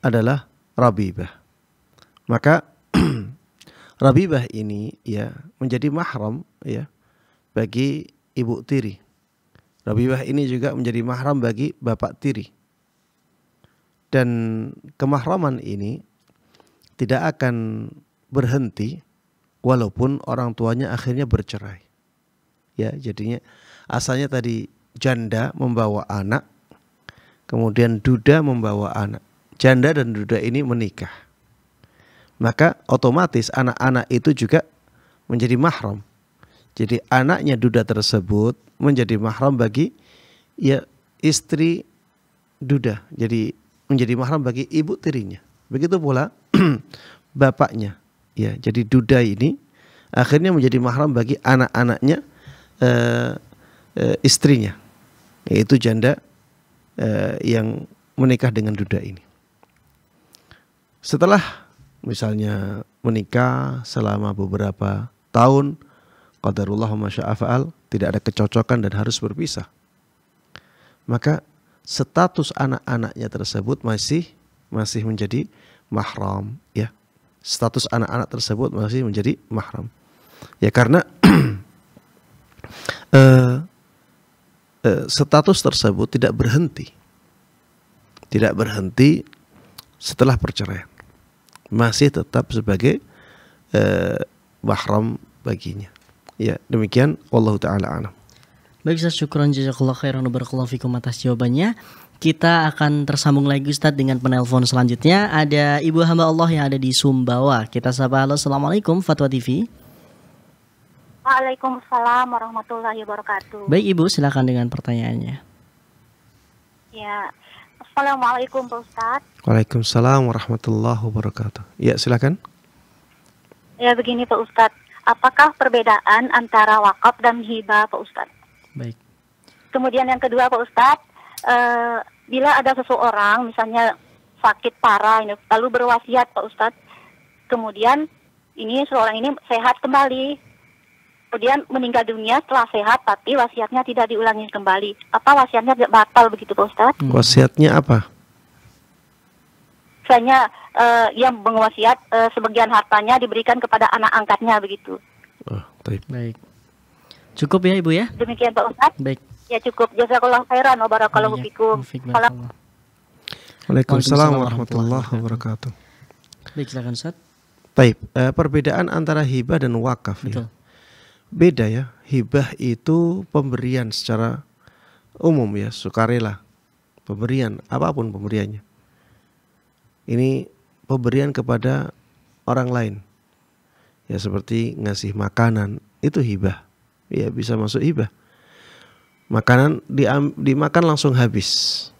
adalah rabibah. Maka rabibah ini ya menjadi mahram ya bagi ibu tiri. Rabibah ini juga menjadi mahram bagi bapak tiri. Dan kemahraman ini tidak akan berhenti walaupun orang tuanya akhirnya bercerai. Ya, jadinya asalnya tadi janda membawa anak, kemudian duda membawa anak. Janda dan duda ini menikah. Maka otomatis anak-anak itu juga menjadi mahram. Jadi anaknya duda tersebut menjadi mahram bagi ya istri duda. Jadi menjadi mahram bagi ibu tirinya. Begitu pula bapaknya. Ya, jadi duda ini akhirnya menjadi mahram bagi anak-anaknya istrinya. Yaitu janda yang menikah dengan duda ini. Setelah misalnya menikah selama beberapa tahun, qadarullah wa masya'a fa'al, tidak ada kecocokan dan harus berpisah, maka status anak-anaknya tersebut masih menjadi mahram ya. Status anak-anak tersebut masih menjadi mahram. Ya karena status tersebut tidak berhenti setelah perceraian. Masih tetap sebagai mahram baginya. Ya, demikian wallahu taala alam. Baik Ustaz, syukran jazakallah khairan wa barakallahu fikum atas jawabannya. Kita akan tersambung lagi Ustaz dengan penelpon selanjutnya. Ada Ibu hamba Allah yang ada di Sumbawa. Kita sapa. Halo, Assalamualaikum Fatwa TV. Waalaikumsalam warahmatullahi wabarakatuh. Baik Ibu, silakan dengan pertanyaannya. Ya, Assalamualaikum Pak Ustadz. Waalaikumsalam warahmatullahi wabarakatuh. Ya, silakan. Ya, begini Pak Ustadz. Apakah perbedaan antara wakaf dan hibah Pak Ustadz? Baik. Kemudian yang kedua Pak Ustadz, bila ada seseorang misalnya sakit parah lalu berwasiat Pak Ustadz, kemudian seseorang ini sehat kembali, kemudian meninggal dunia setelah sehat tapi wasiatnya tidak diulangi kembali, apa wasiatnya batal begitu Pak Ustadz? Wasiatnya apa? Misalnya yang mengwasiat sebagian hartanya diberikan kepada anak angkatnya begitu. Oh, baik. Cukup ya Ibu ya? Demikian Pak Ustadz. Baik. Ya cukup. Jazakallahu khairan wa barakallahu fikum. Waalaikumsalam warahmatullahi wabarakatuh. Baik, silakan Ustaz. Baik, perbedaan antara hibah dan wakaf ya. Betul. Beda ya. Hibah itu pemberian secara umum ya, sukarela. Pemberian, apapun pemberiannya. Ini pemberian kepada orang lain. Ya seperti ngasih makanan, itu hibah. Ya bisa masuk hibah. Makanan dimakan langsung habis.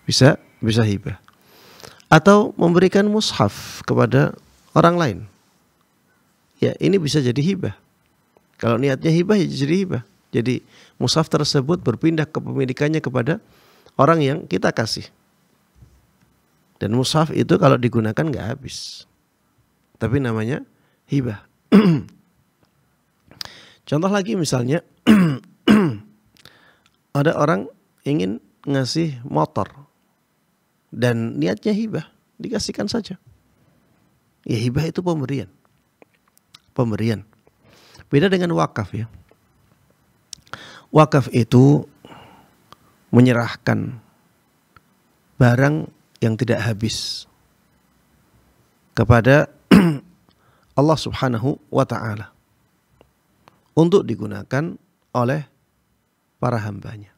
Bisa hibah. Atau memberikan mushaf kepada orang lain. Ya, ini bisa jadi hibah. Kalau niatnya hibah ya jadi hibah. Jadi mushaf tersebut berpindah kepemilikannya kepada orang yang kita kasih. Dan mushaf itu kalau digunakan nggak habis. Tapi namanya hibah. Contoh lagi misalnya ada orang ingin ngasih motor dan niatnya hibah, dikasihkan saja. Ya hibah itu pemberian. Pemberian. Beda dengan wakaf ya. Wakaf itu menyerahkan barang yang tidak habis kepada Allah Subhanahu wa ta'ala untuk digunakan oleh para hambanya.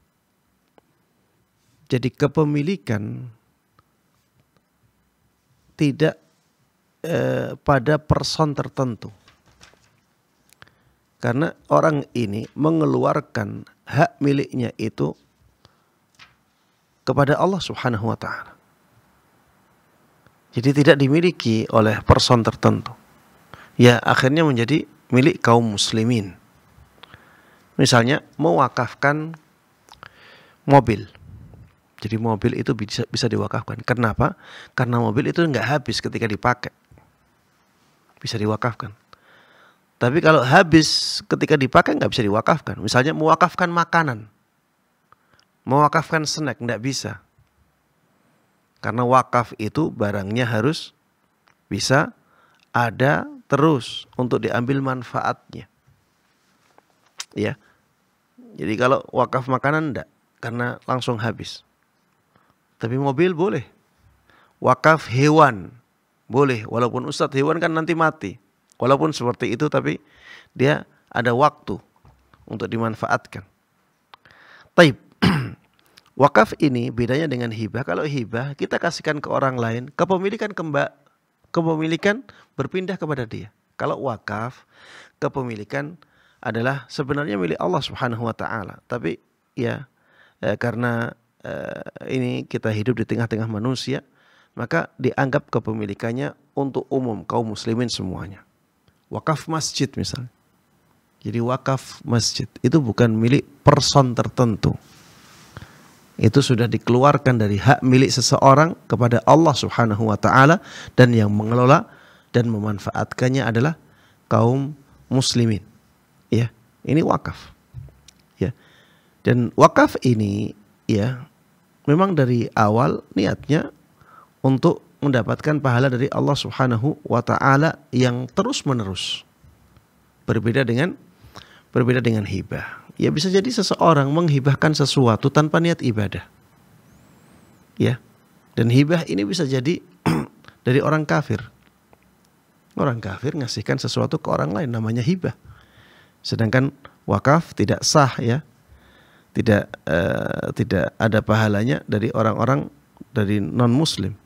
Jadi kepemilikan tidak pada person tertentu. Karena orang ini mengeluarkan hak miliknya itu kepada Allah Subhanahu wa ta'ala. Jadi tidak dimiliki oleh person tertentu. Ya akhirnya menjadi milik kaum muslimin. Misalnya mewakafkan mobil. Jadi mobil itu bisa diwakafkan. Kenapa? Karena mobil itu nggak habis ketika dipakai. Bisa diwakafkan. Tapi kalau habis ketika dipakai nggak bisa diwakafkan. Misalnya mewakafkan makanan. Mewakafkan snack nggak bisa. Karena wakaf itu barangnya harus bisa ada terus untuk diambil manfaatnya. Ya. Jadi kalau wakaf makanan enggak, karena langsung habis. Tapi mobil boleh. Wakaf hewan boleh, walaupun ustadz hewan kan nanti mati. Walaupun seperti itu tapi dia ada waktu untuk dimanfaatkan. Taib. Wakaf ini bedanya dengan hibah. Kalau hibah kita kasihkan ke orang lain, kepemilikan berpindah kepada dia. Kalau wakaf, kepemilikan adalah sebenarnya milik Allah Subhanahu wa ta'ala. Tapi ya karena ini kita hidup di tengah-tengah manusia, maka dianggap kepemilikannya untuk umum kaum muslimin semuanya. Wakaf masjid misalnya. Jadi wakaf masjid itu bukan milik person tertentu. Itu sudah dikeluarkan dari hak milik seseorang kepada Allah Subhanahu wa ta'ala, dan yang mengelola dan memanfaatkannya adalah kaum muslimin. Ya, ini wakaf. Ya. Dan wakaf ini ya memang dari awal niatnya untuk mendapatkan pahala dari Allah Subhanahu wa ta'ala yang terus-menerus. Berbeda dengan hibah. Ya bisa jadi seseorang menghibahkan sesuatu tanpa niat ibadah. Ya. Dan hibah ini bisa jadi dari orang kafir. Orang kafir ngasihkan sesuatu ke orang lain, namanya hibah. Sedangkan wakaf tidak sah ya. Tidak ada pahalanya dari orang-orang dari non muslim.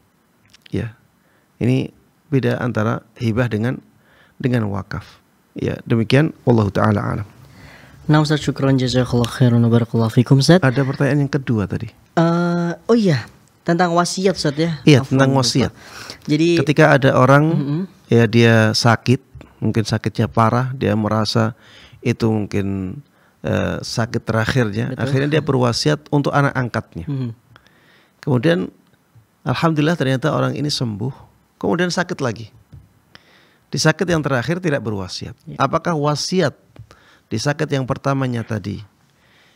Ya. Ini beda antara hibah dengan wakaf. Ya, demikian wallahu taala alam. Nah Ustaz, syukron jazakallahu khairan wa barakallahu fikum Ustaz. Ada pertanyaan yang kedua tadi. Oh iya, tentang wasiat Ustaz ya. Iya, tentang wasiat. Jadi ketika ada orang ya dia sakit, mungkin sakitnya parah, dia merasa itu mungkin sakit terakhirnya, betul. Akhirnya dia berwasiat untuk anak angkatnya. Kemudian alhamdulillah ternyata orang ini sembuh, kemudian sakit lagi. Di sakit yang terakhir tidak berwasiat. Apakah wasiat di sakit yang pertamanya tadi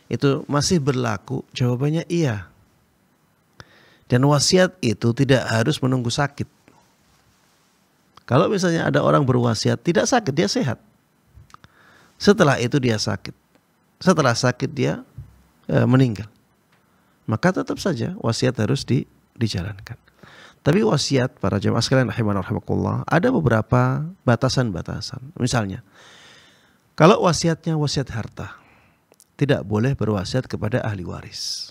itu masih berlaku? Jawabannya iya. Dan wasiat itu tidak harus menunggu sakit. Kalau misalnya ada orang berwasiat tidak sakit, dia sehat. Setelah itu dia sakit. Setelah sakit dia meninggal. maka tetap saja wasiat harus dijalankan. Tapi wasiat para jemaah sekalian rahimanallah, ada beberapa batasan-batasan. Misalnya, kalau wasiatnya wasiat harta, tidak boleh berwasiat kepada ahli waris.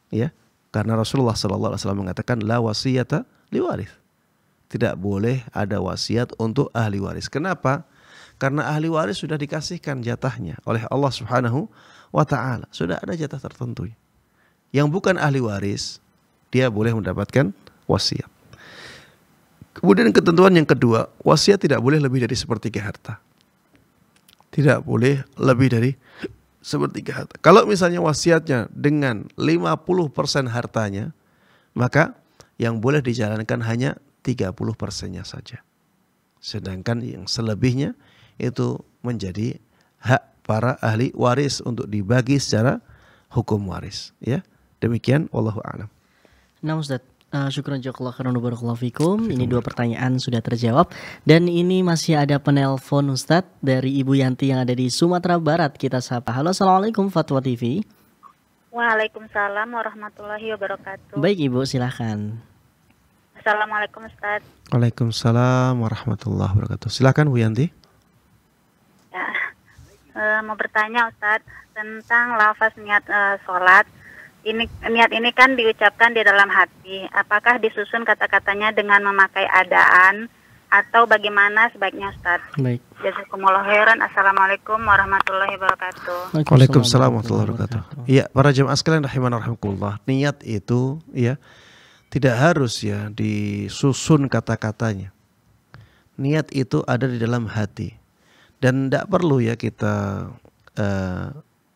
Ya, karena Rasulullah SAW mengatakan la wasiyata liwaris. Tidak boleh ada wasiat untuk ahli waris. Kenapa? Karena ahli waris sudah dikasihkan jatahnya oleh Allah Subhanahu wa taala. Sudah ada jatah tertentu. Yang bukan ahli waris, dia boleh mendapatkan wasiat. Kemudian ketentuan yang kedua, wasiat tidak boleh lebih dari sepertiga harta. Tidak boleh lebih dari sepertiga harta. Kalau misalnya wasiatnya dengan 50% hartanya, maka yang boleh dijalankan hanya 30%-nya saja. Sedangkan yang selebihnya itu menjadi hak para ahli waris untuk dibagi secara hukum waris. Ya, demikian wallahu a'lam. Nah Ustaz, syukran jazakallahu khairan wa barakallahu fikum. Ini 2 pertanyaan sudah terjawab. Dan ini masih ada penelpon Ustaz dari Ibu Yanti yang ada di Sumatera Barat. Kita sapa. Halo, Assalamualaikum Fatwa TV. Waalaikumsalam warahmatullahi wabarakatuh. Baik Ibu, silahkan. Assalamualaikum Ustaz. Waalaikumsalam warahmatullahi wabarakatuh. Silakan Bu Yanti. Ya, mau bertanya Ustaz tentang lafaz niat sholat. Niat ini kan diucapkan di dalam hati. Apakah disusun kata-katanya dengan memakai adaan atau bagaimana sebaiknya Ustaz? Baik. Jazakumullah khairan. Assalamualaikum warahmatullahi wabarakatuh. Waalaikumsalam warahmatullahi wabarakatuh. Iya, para jemaah sekalian rahimanallah. Niat itu ya tidak harus ya disusun kata-katanya. Niat itu ada di dalam hati. Dan tidak perlu ya kita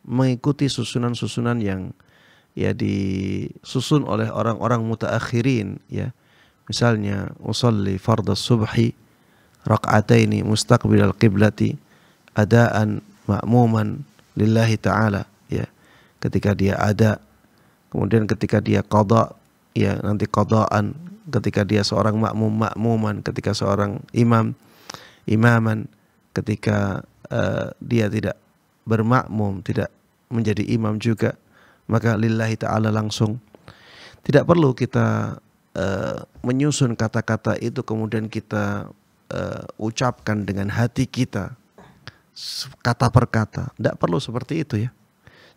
mengikuti susunan-susunan yang ya disusun oleh orang-orang mutaakhirin ya. Misalnya usolli fardhu subhi rak'ataini mustaqbilal qiblati adaan ma'muman lillahi ta'ala ya. Ketika dia ada, kemudian ketika dia qada ya nanti qadaan, ketika dia seorang makmuman, ketika seorang imaman, ketika dia tidak bermakmum, tidak menjadi imam juga, maka lillahi ta'ala langsung. Tidak perlu kita menyusun kata-kata itu kemudian kita ucapkan dengan hati kita kata per kata. Tidak perlu seperti itu ya.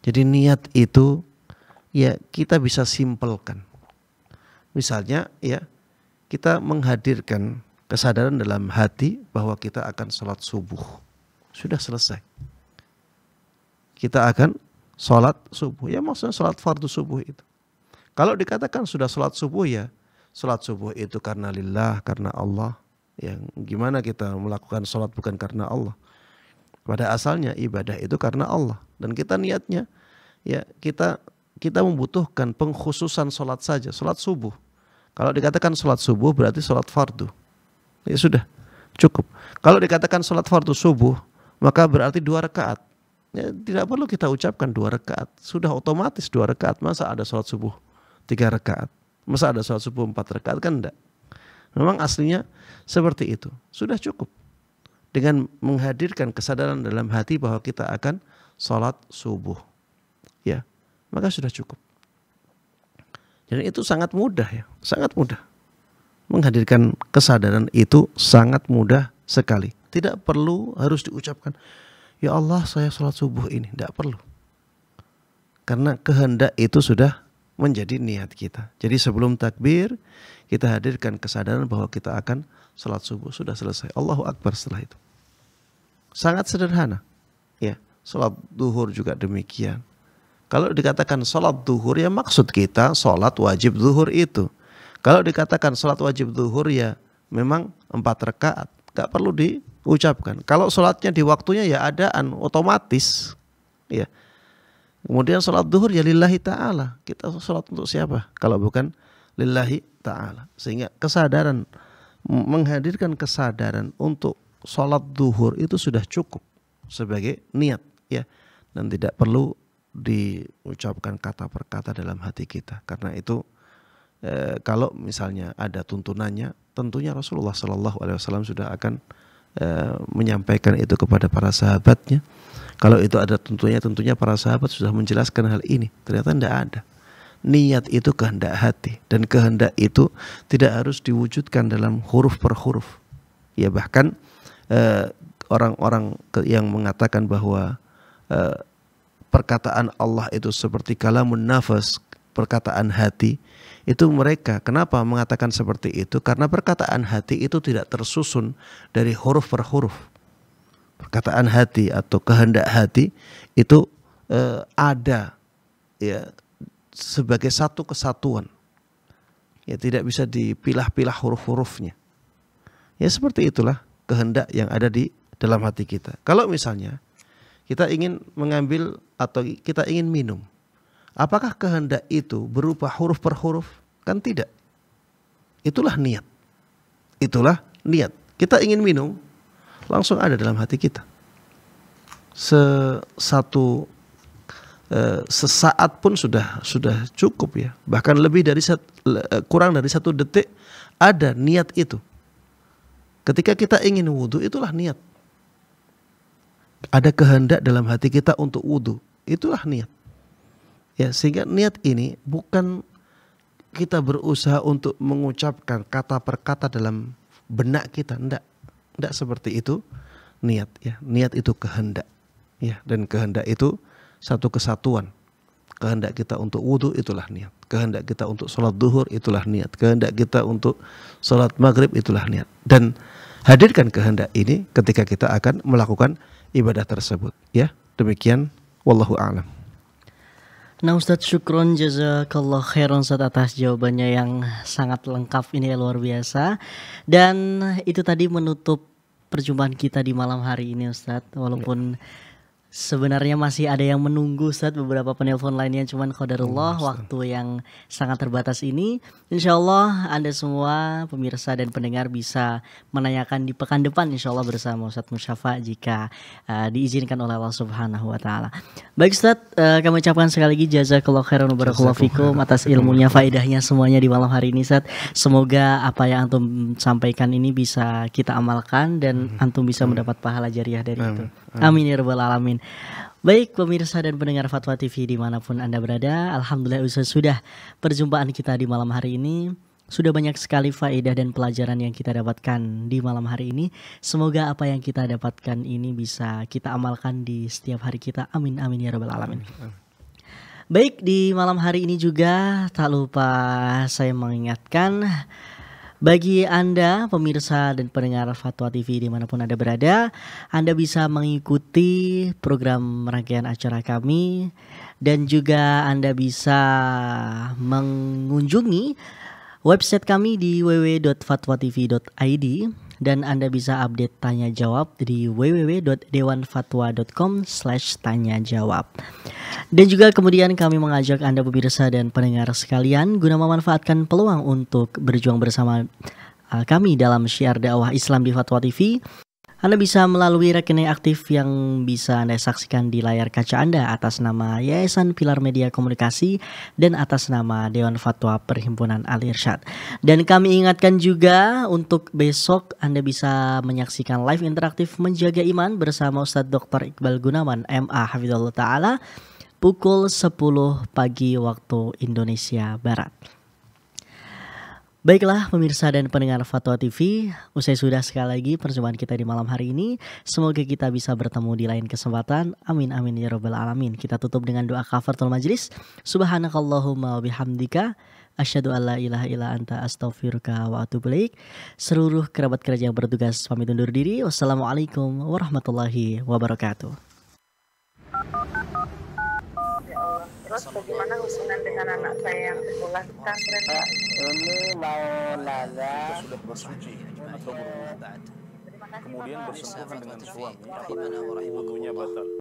Jadi niat itu ya kita bisa simpelkan. Misalnya ya kita menghadirkan kesadaran dalam hati bahwa kita akan sholat subuh. Sudah selesai. Kita akan sholat subuh. Ya maksudnya sholat fardu subuh itu. Kalau dikatakan sudah sholat subuh ya sholat subuh itu karena lillah, karena Allah. Yang gimana kita melakukan sholat bukan karena Allah. Pada asalnya ibadah itu karena Allah. Dan kita niatnya ya kita membutuhkan pengkhususan sholat saja. Sholat subuh. Kalau dikatakan sholat subuh berarti sholat fardu. Ya sudah, cukup. Kalau dikatakan sholat fardu subuh, maka berarti 2 rakaat. Ya, tidak perlu kita ucapkan 2 rakaat. Sudah otomatis 2 rakaat. Masa ada sholat subuh 3 rakaat? Masa ada sholat subuh 4 rakaat? Kan enggak. Memang aslinya seperti itu. Sudah cukup. Dengan menghadirkan kesadaran dalam hati bahwa kita akan sholat subuh. Ya, maka sudah cukup. Dan itu sangat mudah ya, sangat mudah. Menghadirkan kesadaran itu sangat mudah sekali. Tidak perlu harus diucapkan, ya Allah saya sholat subuh ini. Tidak perlu. Karena kehendak itu sudah menjadi niat kita. Jadi sebelum takbir, kita hadirkan kesadaran bahwa kita akan sholat subuh. Sudah selesai. Allahu Akbar setelah itu. Sangat sederhana. Ya, sholat duhur juga demikian. Kalau dikatakan sholat duhur ya maksud kita sholat wajib duhur itu. Kalau dikatakan sholat wajib duhur ya memang 4 rakaat. Gak perlu diucapkan. Kalau sholatnya di waktunya ya adaan otomatis. Ya. Kemudian sholat duhur ya lillahi ta'ala. Kita sholat untuk siapa? Kalau bukan lillahi ta'ala. Sehingga kesadaran, menghadirkan kesadaran untuk sholat duhur itu sudah cukup sebagai niat. Ya. Dan tidak perlu diucapkan kata per kata dalam hati kita. Karena itu kalau misalnya ada tuntunannya, tentunya Rasulullah SAW sudah akan menyampaikan itu kepada para sahabatnya. Kalau itu ada tuntunannya, tentunya para sahabat sudah menjelaskan hal ini. Ternyata tidak ada. niat itu kehendak hati, dan kehendak itu tidak harus diwujudkan dalam huruf per huruf. Ya bahkan orang-orang yang mengatakan bahwa perkataan Allah itu seperti kalamun nafas, perkataan hati, itu mereka kenapa mengatakan seperti itu? Karena perkataan hati itu tidak tersusun dari huruf per huruf. Perkataan hati atau kehendak hati itu ada ya sebagai satu kesatuan. Ya tidak bisa dipilah-pilah huruf-hurufnya. Ya seperti itulah kehendak yang ada di dalam hati kita. Kalau misalnya kita ingin mengambil atau kita ingin minum, apakah kehendak itu berupa huruf per huruf? Kan tidak. Itulah niat. Itulah niat. Kita ingin minum, langsung ada dalam hati kita. Sesaat pun sudah cukup ya. Bahkan kurang dari 1 detik ada niat itu. Ketika kita ingin wudhu, itulah niat. Ada kehendak dalam hati kita untuk wudhu, itulah niat. Ya, sehingga niat ini bukan kita berusaha untuk mengucapkan kata per kata dalam benak kita, enggak seperti itu niat ya. Niat itu kehendak ya, dan kehendak itu satu kesatuan. Kehendak kita untuk wudhu itulah niat. Kehendak kita untuk sholat duhur itulah niat. Kehendak kita untuk sholat maghrib itulah niat. Dan hadirkan kehendak ini ketika kita akan melakukan ibadah tersebut ya. Demikian, wallahu a'lam. Nah Ustadz, syukron jazakallah khairan Ustadz atas jawabannya yang sangat lengkap ini, luar biasa. Dan itu tadi menutup perjumpaan kita di malam hari ini Ustadz. Walaupun sebenarnya masih ada yang menunggu Ustadz, beberapa penelpon lainnya, cuman qadarullah waktu yang sangat terbatas ini. Insyaallah Anda semua pemirsa dan pendengar bisa menanyakan di pekan depan insyaallah bersama Ustadz Musyafa jika diizinkan oleh Allah Subhanahu wa taala. Baik Ustadz, kami ucapkan sekali lagi jazakallahu khairan wa barakallahu fikum atas ilmunya, faedahnya semuanya di malam hari ini Ustadz. Semoga apa yang antum sampaikan ini bisa kita amalkan dan antum bisa mendapat pahala jariah dari itu. Amin ya rabbal alamin. Baik pemirsa dan pendengar Fatwa TV dimanapun Anda berada, alhamdulillah sudah perjumpaan kita di malam hari ini. Sudah banyak sekali faedah dan pelajaran yang kita dapatkan di malam hari ini. Semoga apa yang kita dapatkan ini bisa kita amalkan di setiap hari kita. Amin amin ya rabbal alamin. Baik, di malam hari ini juga tak lupa saya mengingatkan bagi Anda pemirsa dan pendengar Fatwa TV dimanapun Anda berada, Anda bisa mengikuti program rangkaian acara kami dan juga Anda bisa mengunjungi website kami di www.fatwatv.id dan Anda bisa update tanya jawab di www.dewanfatwa.com/tanyajawab. Dan juga kemudian kami mengajak Anda pemirsa dan pendengar sekalian guna memanfaatkan peluang untuk berjuang bersama kami dalam syiar dakwah Islam di Fatwa TV. Anda bisa melalui rekening aktif yang bisa Anda saksikan di layar kaca Anda atas nama Yayasan Pilar Media Komunikasi dan atas nama Dewan Fatwa Perhimpunan Al-Irsyad. Dan kami ingatkan juga untuk besok Anda bisa menyaksikan live interaktif Menjaga Iman bersama Ustadz Dr. Iqbal Gunawan MA Hafizahullah Ta'ala pukul 10 pagi waktu Indonesia Barat. Baiklah pemirsa dan pendengar Fatwa TV, usai sudah sekali lagi perjumpaan kita di malam hari ini. Semoga kita bisa bertemu di lain kesempatan. Amin amin ya rabbal alamin. Kita tutup dengan doa kafaratul majlis. Subhanakallahumma wa bihamdika asyhadu an la ilaha illa anta astaghfiruka wa atubu ilaik. Seluruh kerabat kerja yang bertugas pamit undur diri. Wassalamualaikum warahmatullahi wabarakatuh. Terus bagaimana hubungan dengan anak saya yang sekolah di pesantren? Ini mau nanya, sudah bersuci atau berwudu, kemudian bersentuhan dengan suami, wudunya batal.